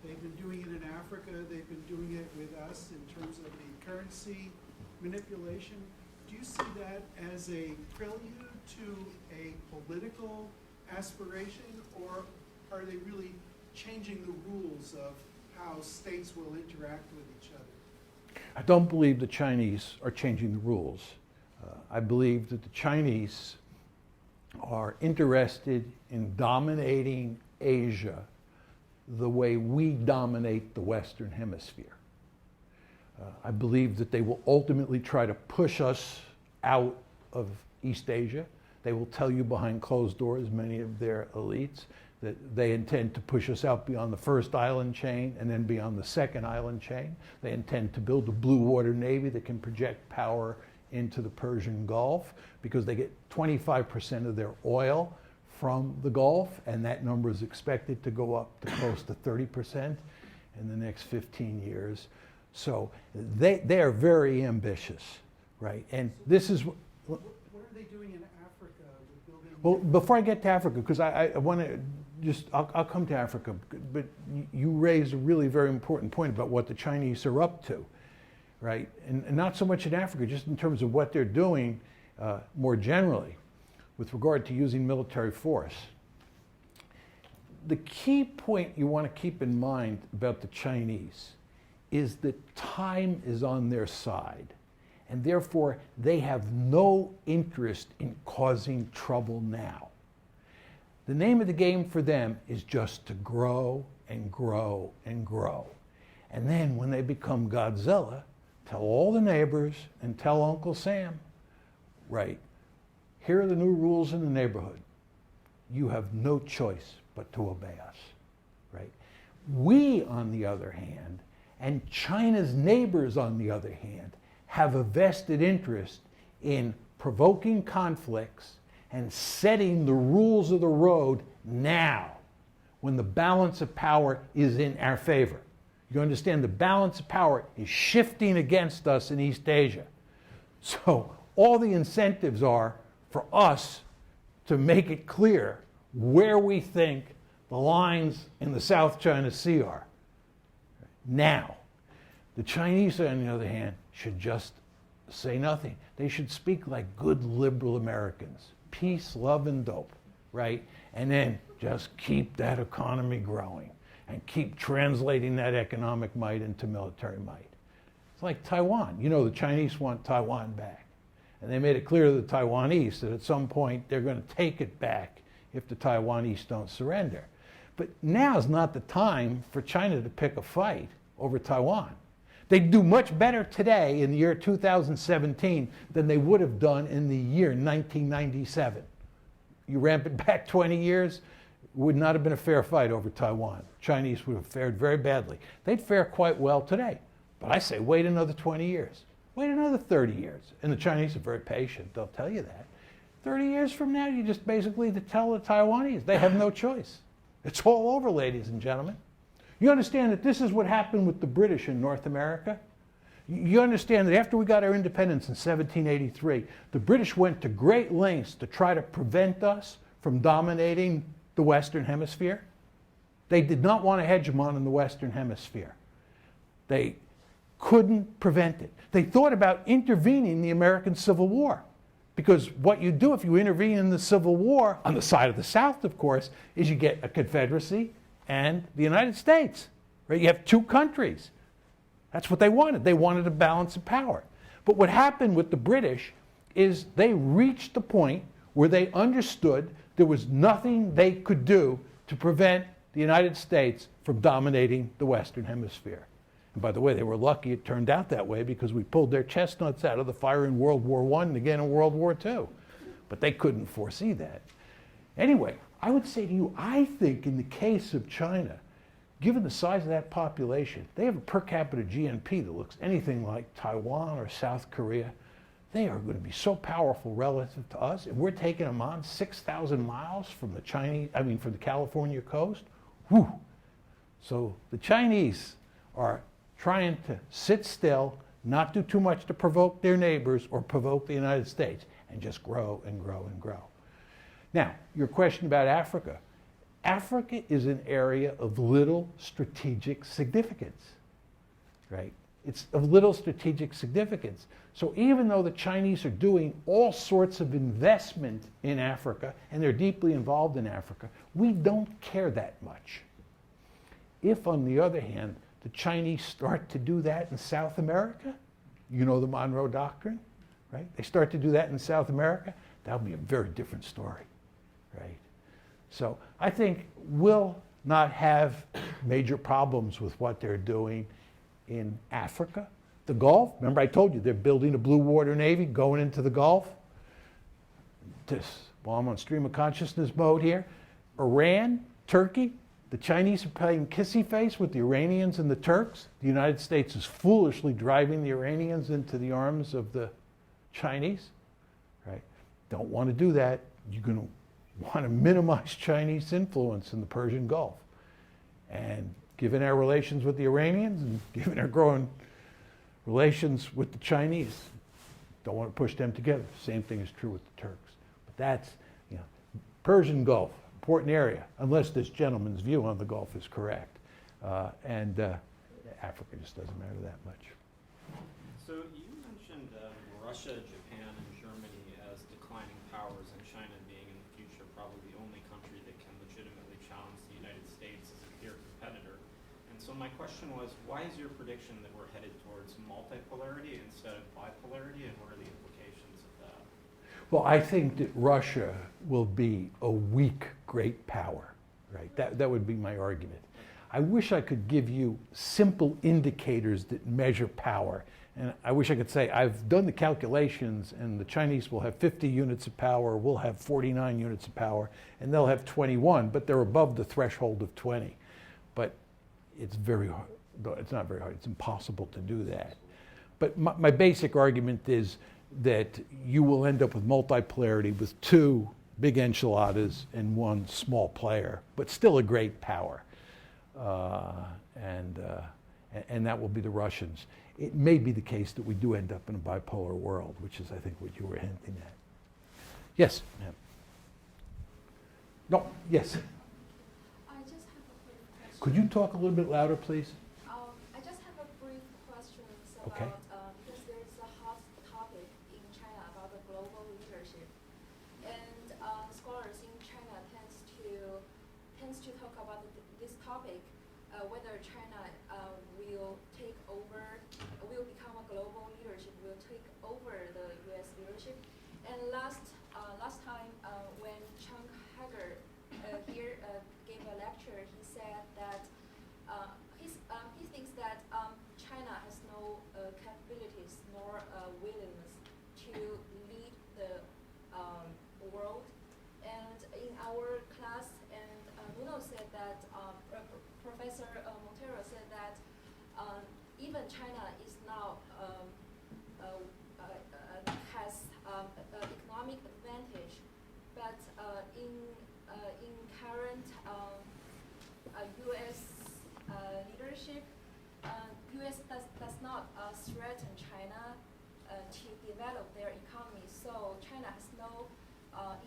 They've been doing it in Africa. They've been doing it with us in terms of the currency manipulation. Do you see that as a prelude to a political aspiration, or are they really changing the rules of how states will interact with each other? I don't believe the Chinese are changing the rules. I believe that the Chinese are interested in dominating Asia the way we dominate the Western Hemisphere. I believe that they will ultimately try to push us out of East Asia. They will tell you behind closed doors, many of their elites, that they intend to push us out beyond the first island chain and then beyond the second island chain. They intend to build a blue water navy that can project power into the Persian Gulf, because they get 25% of their oil from the Gulf, and that number is expected to go up to close to 30% in the next 15 years. So they are very ambitious, right? And this is... What are they doing in Africa with building... Well, before I get to Africa, because I want to just, I'll come to Africa, but you raised a really very important point about what the Chinese are up to, right? And not so much in Africa, just in terms of what they're doing more generally with regard to using military force. The key point you want to keep in mind about the Chinese is that time is on their side, and therefore they have no interest in causing trouble now. The name of the game for them is just to grow and grow and grow. And then when they become Godzilla, tell all the neighbors and tell Uncle Sam, right, here are the new rules in the neighborhood. You have no choice but to obey us, right? We, on the other hand, and China's neighbors, on the other hand, have a vested interest in provoking conflicts and setting the rules of the road now, when the balance of power is in our favor. You understand, the balance of power is shifting against us in East Asia. So all the incentives are for us to make it clear where we think the lines in the South China Sea are. Now, the Chinese, on the other hand, should just say nothing. They should speak like good liberal Americans. Peace, love, and dope, right? And then just keep that economy growing and keep translating that economic might into military might. It's like Taiwan. You know, the Chinese want Taiwan back. And they made it clear to the Taiwanese that at some point they're going to take it back if the Taiwanese don't surrender. But now's not the time for China to pick a fight over Taiwan. They'd do much better today in the year 2017 than they would have done in the year 1997. You ramp it back 20 years, would not have been a fair fight over Taiwan. Chinese would have fared very badly. They'd fare quite well today. But I say wait another 20 years. Wait another 30 years. And the Chinese are very patient, they'll tell you that. 30 years from now, you just basically tell the Taiwanese they have no choice. It's all over, ladies and gentlemen. You understand that this is what happened with the British in North America? You understand that after we got our independence in 1783, the British went to great lengths to try to prevent us from dominating the Western Hemisphere. They did not want a hegemon in the Western Hemisphere. They couldn't prevent it. They thought about intervening in the American Civil War. Because what you do if you intervene in the Civil War, on the side of the South, of course, is you get a Confederacy and the United States. Right? You have two countries. That's what they wanted. They wanted a balance of power. But what happened with the British is they reached the point where they understood there was nothing they could do to prevent the United States from dominating the Western Hemisphere. And by the way, they were lucky it turned out that way, because we pulled their chestnuts out of the fire in World War I and again in World War II. But they couldn't foresee that. Anyway, I would say to you, I think in the case of China, given the size of that population, they have a per capita GNP that looks anything like Taiwan or South Korea. They are going to be so powerful relative to us, and we're taking them on 6,000 miles from the from the California coast. Whew. So the Chinese are trying to sit still, not do too much to provoke their neighbors or provoke the United States, and just grow and grow and grow. Now, your question about Africa. Africa is an area of little strategic significance, right? It's of little strategic significance. So even though the Chinese are doing all sorts of investment in Africa, and they're deeply involved in Africa, we don't care that much. If, on the other hand, the Chinese start to do that in South America, you know the Monroe Doctrine, right? They start to do that in South America, that'll be a very different story, right? So I think we'll not have major problems with what they're doing in Africa. The Gulf, remember I told you they're building a blue water navy going into the Gulf. Well, I'm on stream of consciousness mode here. Iran, Turkey, the Chinese are playing kissy face with the Iranians and the Turks. The United States is foolishly driving the Iranians into the arms of the Chinese, right? Don't want to do that. You're going to want to minimize Chinese influence in the Persian Gulf. And given our relations with the Iranians and given our growing relations with the Chinese, don't want to push them together. Same thing is true with the Turks. But that's, Persian Gulf, important area, unless this gentleman's view on the Gulf is correct. Africa just doesn't matter that much. So you mentioned Russia, Japan, and Germany as declining powers, and China being in the future probably the only country that can legitimately challenge the United States as a peer competitor. And so my question was, why is your prediction that we're headed towards multipolarity instead of bipolarity, and what are the implications of that? Well, I think that Russia will be a weak great power, right? That would be my argument. I wish I could give you simple indicators that measure power. And I wish I could say, I've done the calculations, and the Chinese will have 50 units of power, we'll have 49 units of power, and they'll have 21, but they're above the threshold of 20. But it's very hard. It's not very hard. It's impossible to do that. But my basic argument is that you will end up with multipolarity with two big enchiladas and one small player, but still a great power. And that will be the Russians. It may be the case that we do end up in a bipolar world, which is, I think, what you were hinting at. Yes, ma'am. No, yes. I just have a brief question. Could you talk a little bit louder, please? I just have a brief question about, Okay. Because there's a hot topic in China about the global leadership. And scholars in China tends to talk about this topic, whether China will become a global leadership, will take over the U.S. leadership. And last time when Chang Hager here gave a lecture, he said that he thinks that China has no capabilities nor willingness to lead the world. And in our class, and Nuno said that Professor Montero said that even China is now has economic advantage, but in current U.S. Leadership, U.S. does not threaten China to develop their economy. So China has no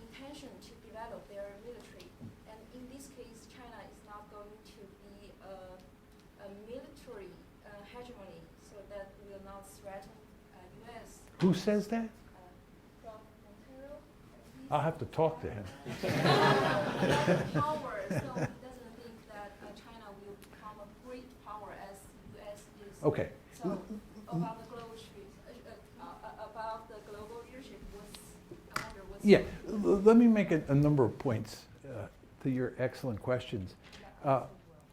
intention to develop their military, and in this case, China is not going to be a military hegemony, so that will not threaten U.S. Who says that? From Montero. I'll have to talk to him. Power, so he doesn't think that China will become a great power as U.S. is. Okay. So about the global leadership, what's Yeah, let me make a number of points to your excellent questions.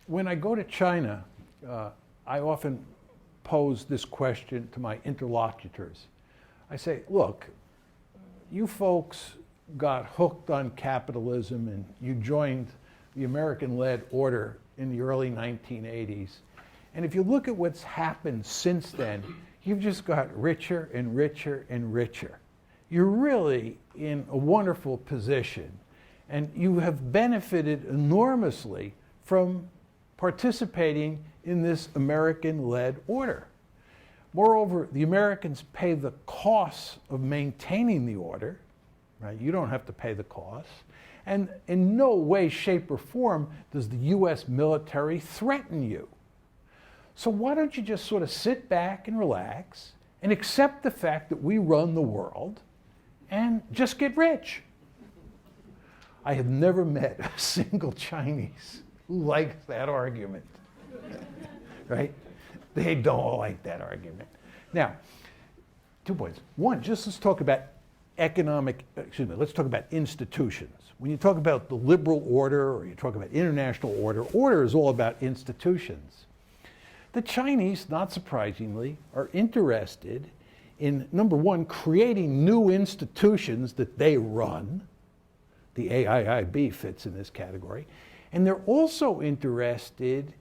When I go to China, I often pose this question to my interlocutors. I say, look, you folks got hooked on capitalism and you joined the American-led order in the early 1980s. And if you look at what's happened since then, you've just got richer and richer and richer. You're really in a wonderful position, and you have benefited enormously from participating in this American-led order. Moreover, the Americans pay the costs of maintaining the order, right? You don't have to pay the costs. And in no way, shape, or form does the US military threaten you. So why don't you just sort of sit back and relax and accept the fact that we run the world and just get rich? I have never met a single Chinese who likes that argument, right? They don't like that argument. Now, 2 points. One, just let's talk about let's talk about institutions. When you talk about the liberal order or you talk about international order, order is all about institutions. The Chinese, not surprisingly, are interested in, number one, creating new institutions that they run. The AIIB fits in this category. And they're also interested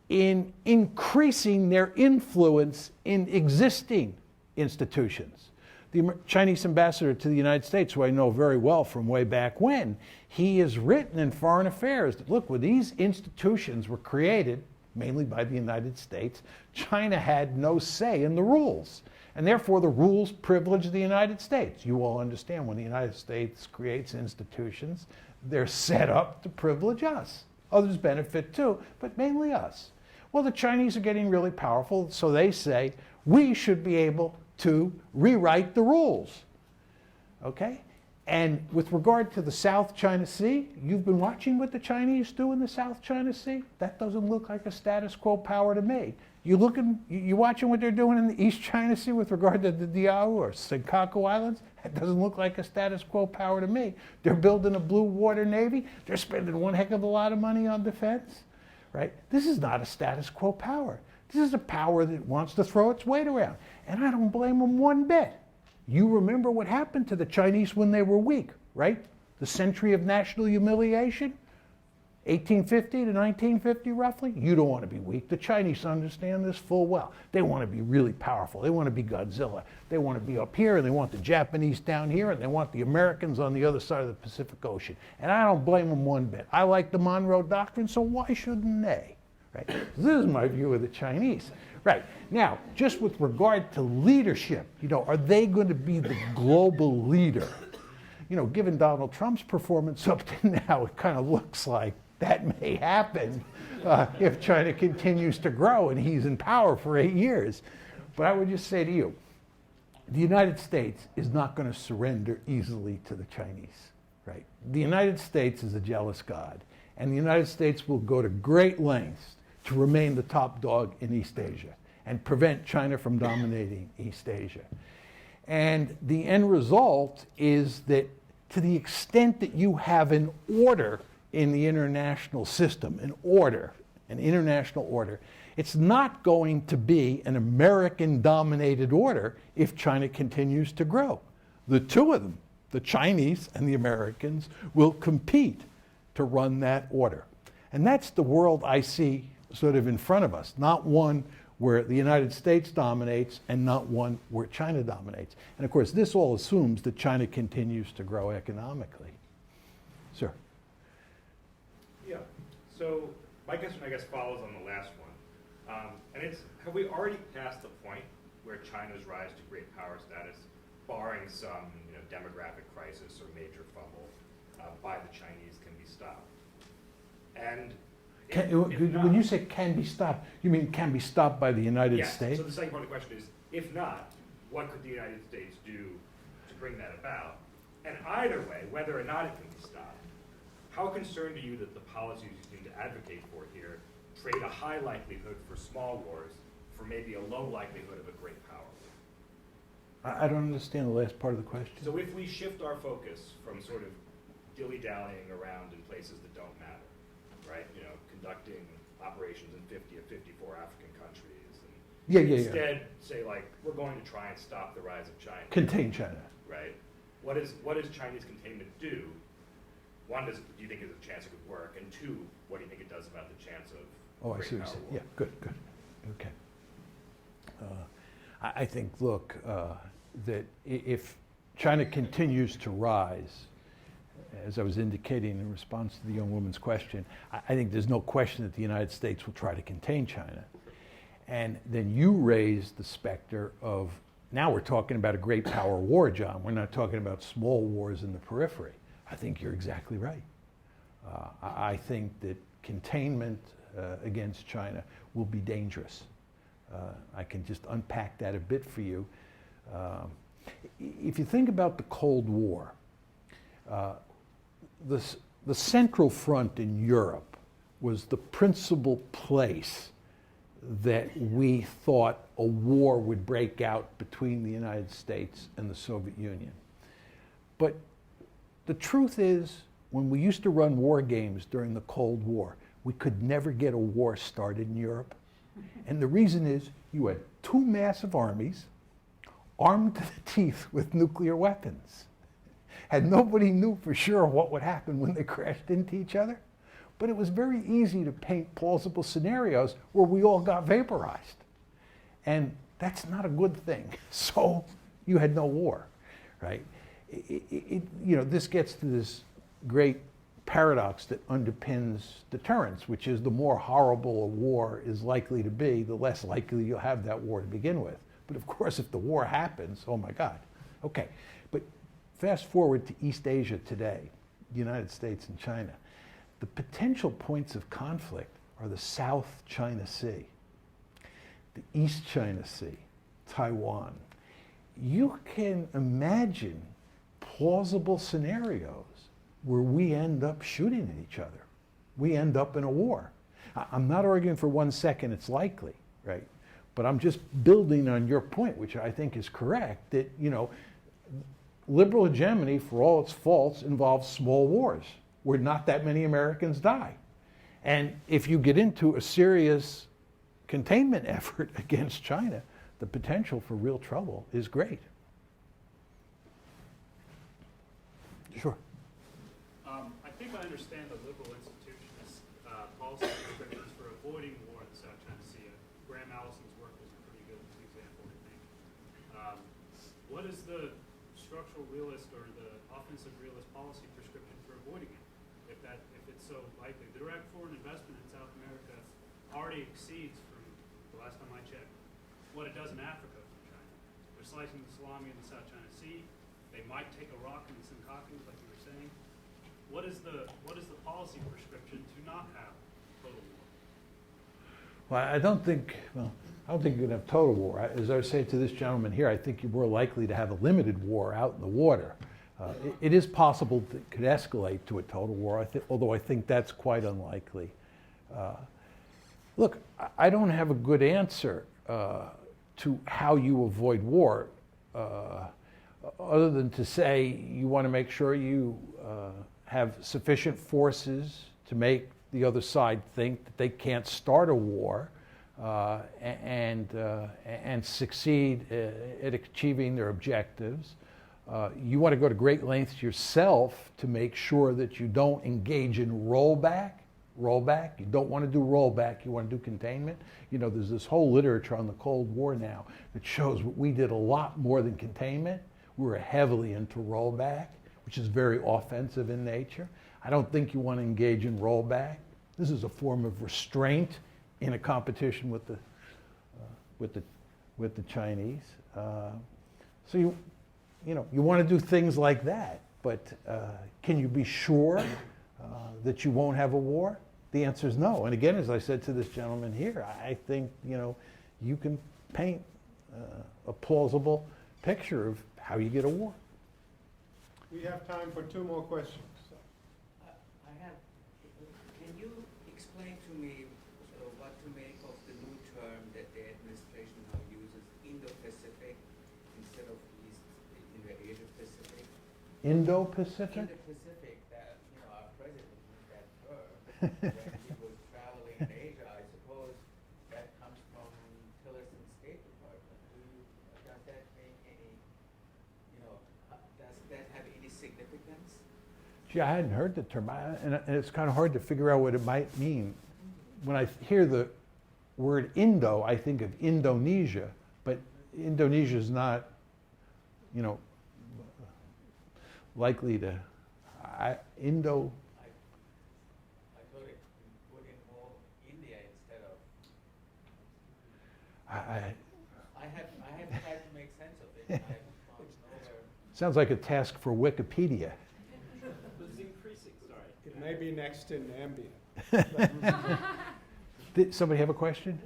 in increasing their influence in existing institutions. The Chinese ambassador to the United States, who I know very well from way back when, he has written in Foreign Affairs that, look, when these institutions were created, mainly by the United States, China had no say in the rules. And therefore, the rules privilege the United States. You all understand when the United States creates institutions, they're set up to privilege us. Others benefit too, but mainly us. Well, the Chinese are getting really powerful, so they say, we should be able to rewrite the rules. Okay? And with regard to the South China Sea, you've been watching what the Chinese do in the South China Sea? That doesn't look like a status quo power to me. You watching what they're doing in the East China Sea with regard to the Diaoyu or Senkaku Islands? That doesn't look like a status quo power to me. They're building a blue water navy. They're spending one heck of a lot of money on defense, right? This is not a status quo power. This is a power that wants to throw its weight around. And I don't blame them one bit. You remember what happened to the Chinese when they were weak, right? The century of national humiliation, 1850 to 1950 roughly. You don't want to be weak. The Chinese understand this full well. They want to be really powerful. They want to be Godzilla. They want to be up here, and they want the Japanese down here, and they want the Americans on the other side of the Pacific Ocean. And I don't blame them one bit. I like the Monroe Doctrine, so why shouldn't they? Right? This is my view of the Chinese. Right. Now, just with regard to leadership, are they going to be the global leader? Given Donald Trump's performance up to now, it kind of looks like that may happen if China continues to grow and he's in power for 8 years. But I would just say to you, the United States is not going to surrender easily to the Chinese. Right? The United States is a jealous God, and the United States will go to great lengths to remain the top dog in East Asia and prevent China from dominating East Asia. And the end result is that to the extent that you have an order in the international system, an international order, it's not going to be an American-dominated order if China continues to grow. The two of them, the Chinese and the Americans, will compete to run that order. And that's the world I see sort of in front of us, not one where the United States dominates and not one where China dominates. And of course, this all assumes that China continues to grow economically. Sir. Yeah, so my question, I guess, follows on the last one. And it's, have we already passed the point where China's rise to great power status, barring some demographic crisis or major fumble by the Chinese, can be stopped? And when you say can be stopped, you mean can be stopped by the United States? So the second part of the question is, if not, what could the United States do to bring that about? And either way, whether or not it can be stopped, how concerned are you that the policies you seem to advocate for here trade a high likelihood for small wars for maybe a low likelihood of a great power war? I don't understand the last part of the question. So if we shift our focus from sort of dilly-dallying around in places that don't matter, right? You know, conducting operations in 50 of 54 African countries, and Yeah. instead say like, we're going to try and stop the rise of China. Contain China. Right? What does Chinese containment do? One, do you think there's a chance it could work? And two, what do you think it does about the chance of Oh, I great see what power you're saying. war? Yeah, good. Okay. I think, look, that if China continues to rise, as I was indicating in response to the young woman's question, I think there's no question that the United States will try to contain China. And then you raised the specter of, now we're talking about a great power war, John. We're not talking about small wars in the periphery. I think you're exactly right. I think that containment against China will be dangerous. I can just unpack that a bit for you. If you think about the Cold War, the Central Front in Europe was the principal place that we thought a war would break out between the United States and the Soviet Union. But the truth is, when we used to run war games during the Cold War, we could never get a war started in Europe. And the reason is you had two massive armies armed to the teeth with nuclear weapons. And nobody knew for sure what would happen when they crashed into each other. But it was very easy to paint plausible scenarios where we all got vaporized. And that's not a good thing. So you had no war, right? This gets to this great paradox that underpins deterrence, which is the more horrible a war is likely to be, the less likely you'll have that war to begin with. But of course, if the war happens, oh my God. Okay, but fast forward to East Asia today, the United States and China. The potential points of conflict are the South China Sea, the East China Sea, Taiwan. You can imagine plausible scenarios where we end up shooting at each other. We end up in a war. I'm not arguing for 1 second it's likely, right? But I'm just building on your point, which I think is correct, that, liberal hegemony, for all its faults, involves small wars where not that many Americans die. And if you get into a serious containment effort against China, the potential for real trouble is great. Sure. I think I understand the liberal institutionist policy prescriptions for avoiding war in the South China Sea. Graham Allison's work was a pretty good example, I think. What is the structural realist or the offensive realist policy prescription for avoiding it? If it's so likely, direct foreign investment in South America already exceeds, from the last time I checked, what it does in Africa from China. They're slicing the salami in the South China Sea. They might take a rock in the Senkakus, like you were saying. What is the policy prescription to not have total war? Well, I don't think you're going to have total war. As I was saying to this gentleman here, I think you're more likely to have a limited war out in the water. It is possible that it could escalate to a total war, although I think that's quite unlikely. Look, I don't have a good answer to how you avoid war, other than to say you want to make sure you have sufficient forces to make the other side think that they can't start a war and succeed at achieving their objectives. You want to go to great lengths yourself to make sure that you don't engage in rollback. You don't want to do rollback, you want to do containment. There's this whole literature on the Cold War now that shows we did a lot more than containment. We were heavily into rollback, which is very offensive in nature. I don't think you want to engage in rollback. This is a form of restraint in a competition with the Chinese. So you want to do things like that, but can you be sure that you won't have a war? The answer is no. And again, as I said to this gentleman here, I think you can paint a plausible picture of how you get a war. We have time for 2 more questions. Can you explain to me what to make of the new term that the administration now uses, Indo-Pacific instead of Indo-Pacific? In the Pacific, that, our president used that term when he was traveling in Asia. I suppose that comes from Tillerson's State Department. Does that make any, does that have any significance? Gee, I hadn't heard the term, and it's kind of hard to figure out what it might mean. When I hear the word Indo, I think of Indonesia, but Indonesia is not, likely to, Indo. I thought it put in more India instead of. I have tried to make sense of it. I have found nowhere. Sounds like a task for Wikipedia. It's increasing, sorry. It may be next to Nambia. Did somebody have a question?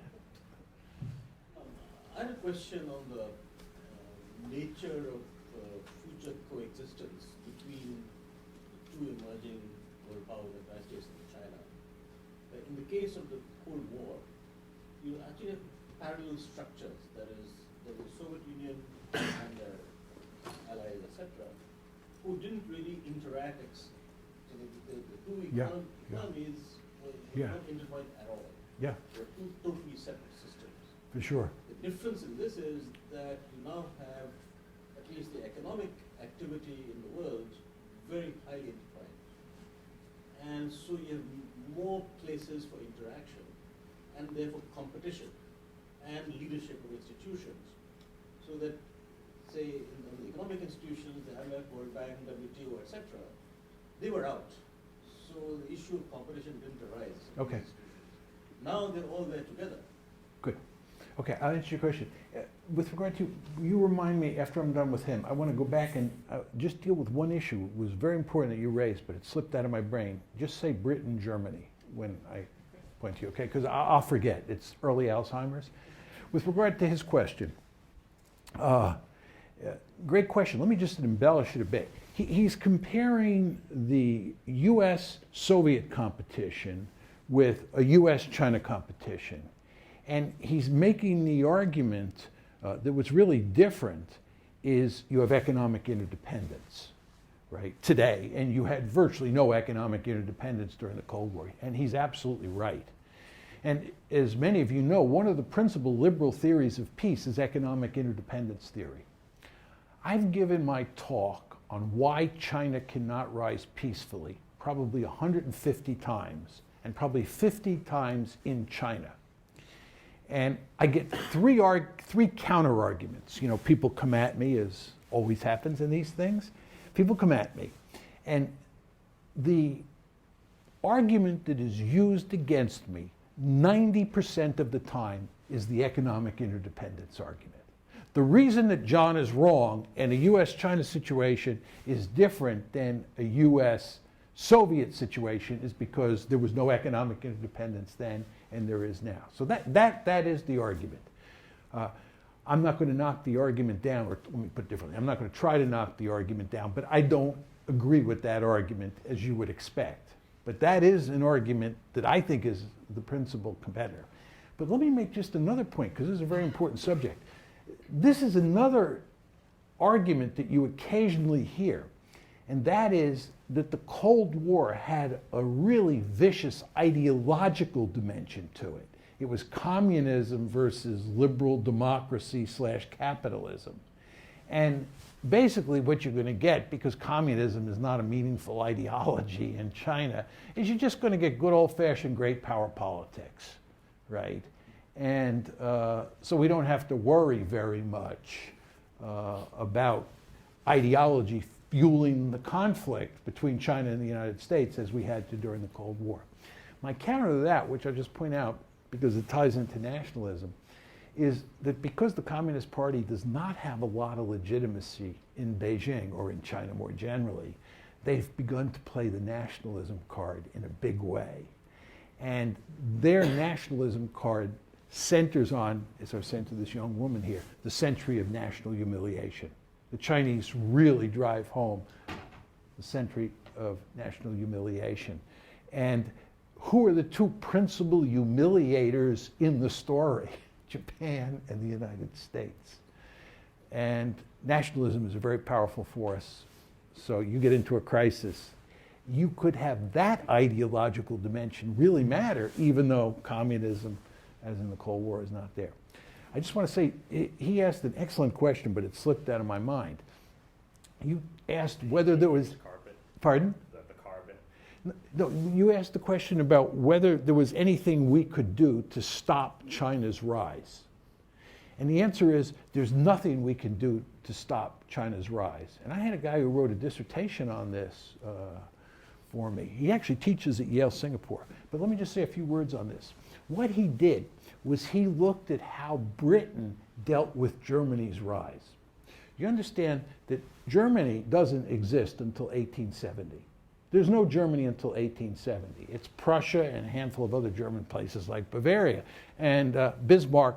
I had a question on the nature of future coexistence between the two emerging world powers, the United States and China. In the case of the Cold War, you actually have parallel structures. There is the Soviet Union and their allies, etc., who didn't really interact. So the two economies were not intertwined at all. Yeah, They were two totally separate systems. for sure. The difference in this is that you now have at least the economic activity in the world very highly intertwined. And so you have more places for interaction and therefore competition and leadership of institutions. So that, say, in the economic institutions, the IMF, World Bank, WTO, etc., they were out. So the issue of competition didn't arise. In Okay. these institutions. Now they're all there together. Good. Okay, I'll answer your question. With regard to, you remind me after I'm done with him, I want to go back and just deal with one issue. It was very important that you raised, but it slipped out of my brain. Just say Britain, Germany when I point to you, okay? Because I'll forget. It's early Alzheimer's. With regard to his question, great question. Let me just embellish it a bit. He's comparing the U.S.-Soviet competition with a U.S.-China competition. And he's making the argument that what's really different is you have economic interdependence, right, today, and you had virtually no economic interdependence during the Cold War. And he's absolutely right. And as many of you know, one of the principal liberal theories of peace is economic interdependence theory. I've given my talk on why China cannot rise peacefully probably 150 times, and probably 50 times in China. And I get three counter arguments. People come at me, as always happens in these things. People come at me. And the argument that is used against me 90% of the time is the economic interdependence argument. The reason that John is wrong and a U.S.-China situation is different than a U.S.-Soviet situation is because there was no economic interdependence then and there is now. So that is the argument. I'm not going to knock the argument down, or let me put it differently. I'm not going to try to knock the argument down, but I don't agree with that argument as you would expect. But that is an argument that I think is the principal competitor. But let me make just another point, because this is a very important subject. This is another argument that you occasionally hear, and that is that the Cold War had a really vicious ideological dimension to it. It was communism versus liberal democracy / capitalism. And basically what you're going to get, because communism is not a meaningful ideology in China, is you're just going to get good old-fashioned great power politics, right? And so we don't have to worry very much about ideology fueling the conflict between China and the United States as we had to during the Cold War. My counter to that, which I'll just point out because it ties into nationalism, is that because the Communist Party does not have a lot of legitimacy in Beijing or in China more generally, they've begun to play the nationalism card in a big way. And their nationalism card centers on, as I've said to this young woman here, the century of national humiliation. The Chinese really drive home the century of national humiliation. And who are the two principal humiliators in the story? Japan and the United States. And nationalism is a very powerful force. So you get into a crisis. You could have that ideological dimension really matter, even though communism, as in the Cold War, is not there. I just want to say, he asked an excellent question, but it slipped out of my mind. You asked whether there was... Carpet. Pardon? The carpet. No, you asked the question about whether there was anything we could do to stop China's rise. And the answer is, there's nothing we can do to stop China's rise. And I had a guy who wrote a dissertation on this for me. He actually teaches at Yale, Singapore. But let me just say a few words on this. What he did was he looked at how Britain dealt with Germany's rise. You understand that Germany doesn't exist until 1870. There's no Germany until 1870. It's Prussia and a handful of other German places like Bavaria. And Bismarck,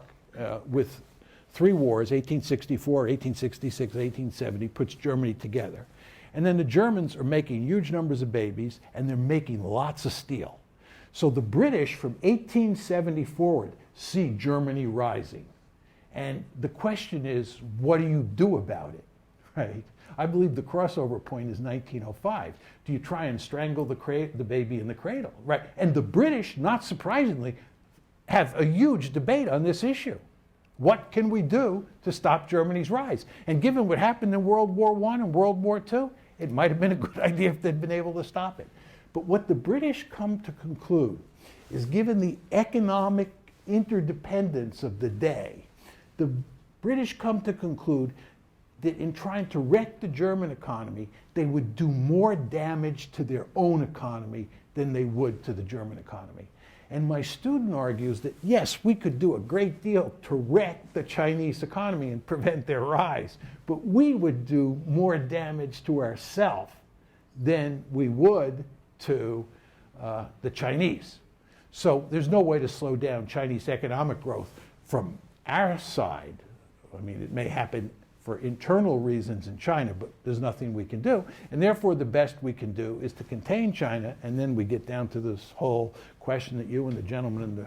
with 3 wars, 1864, 1866, 1870, puts Germany together. And then the Germans are making huge numbers of babies, and they're making lots of steel. So the British, from 1870 forward, see Germany rising. And the question is, what do you do about it, right? I believe the crossover point is 1905. Do you try and strangle the baby in the cradle, right? And the British, not surprisingly, have a huge debate on this issue. What can we do to stop Germany's rise? And given what happened in World War I and World War II, it might have been a good idea if they'd been able to stop it. But what the British come to conclude is, given the economic interdependence of the day, the British come to conclude that in trying to wreck the German economy, they would do more damage to their own economy than they would to the German economy. And my student argues that, yes, we could do a great deal to wreck the Chinese economy and prevent their rise, but we would do more damage to ourselves than we would to the Chinese. So there's no way to slow down Chinese economic growth from our side. I mean, it may happen for internal reasons in China, but there's nothing we can do. And therefore, the best we can do is to contain China, and then we get down to this whole question that you and the gentleman in the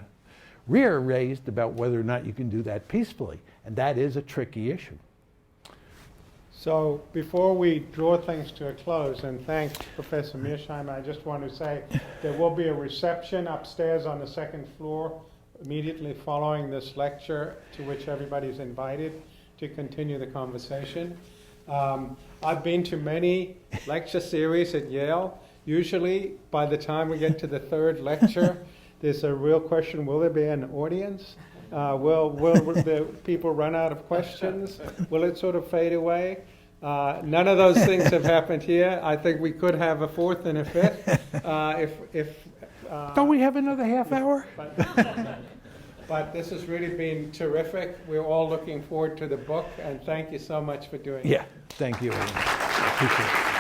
rear raised about whether or not you can do that peacefully. And that is a tricky issue. So before we draw things to a close and thank Professor Mearsheimer, I just want to say there will be a reception upstairs on the 2nd floor immediately following this lecture, to which everybody's invited to continue the conversation. I've been to many lecture series at Yale. Usually, by the time we get to the 3rd lecture, there's a real question, will there be an audience? Will the people run out of questions? Will it sort of fade away? None of those things have happened here. I think we could have a 4th and a 5th. Don't we have another half hour? But this has really been terrific. We're all looking forward to the book, and thank you so much for doing it. Yeah, thank you. I appreciate it.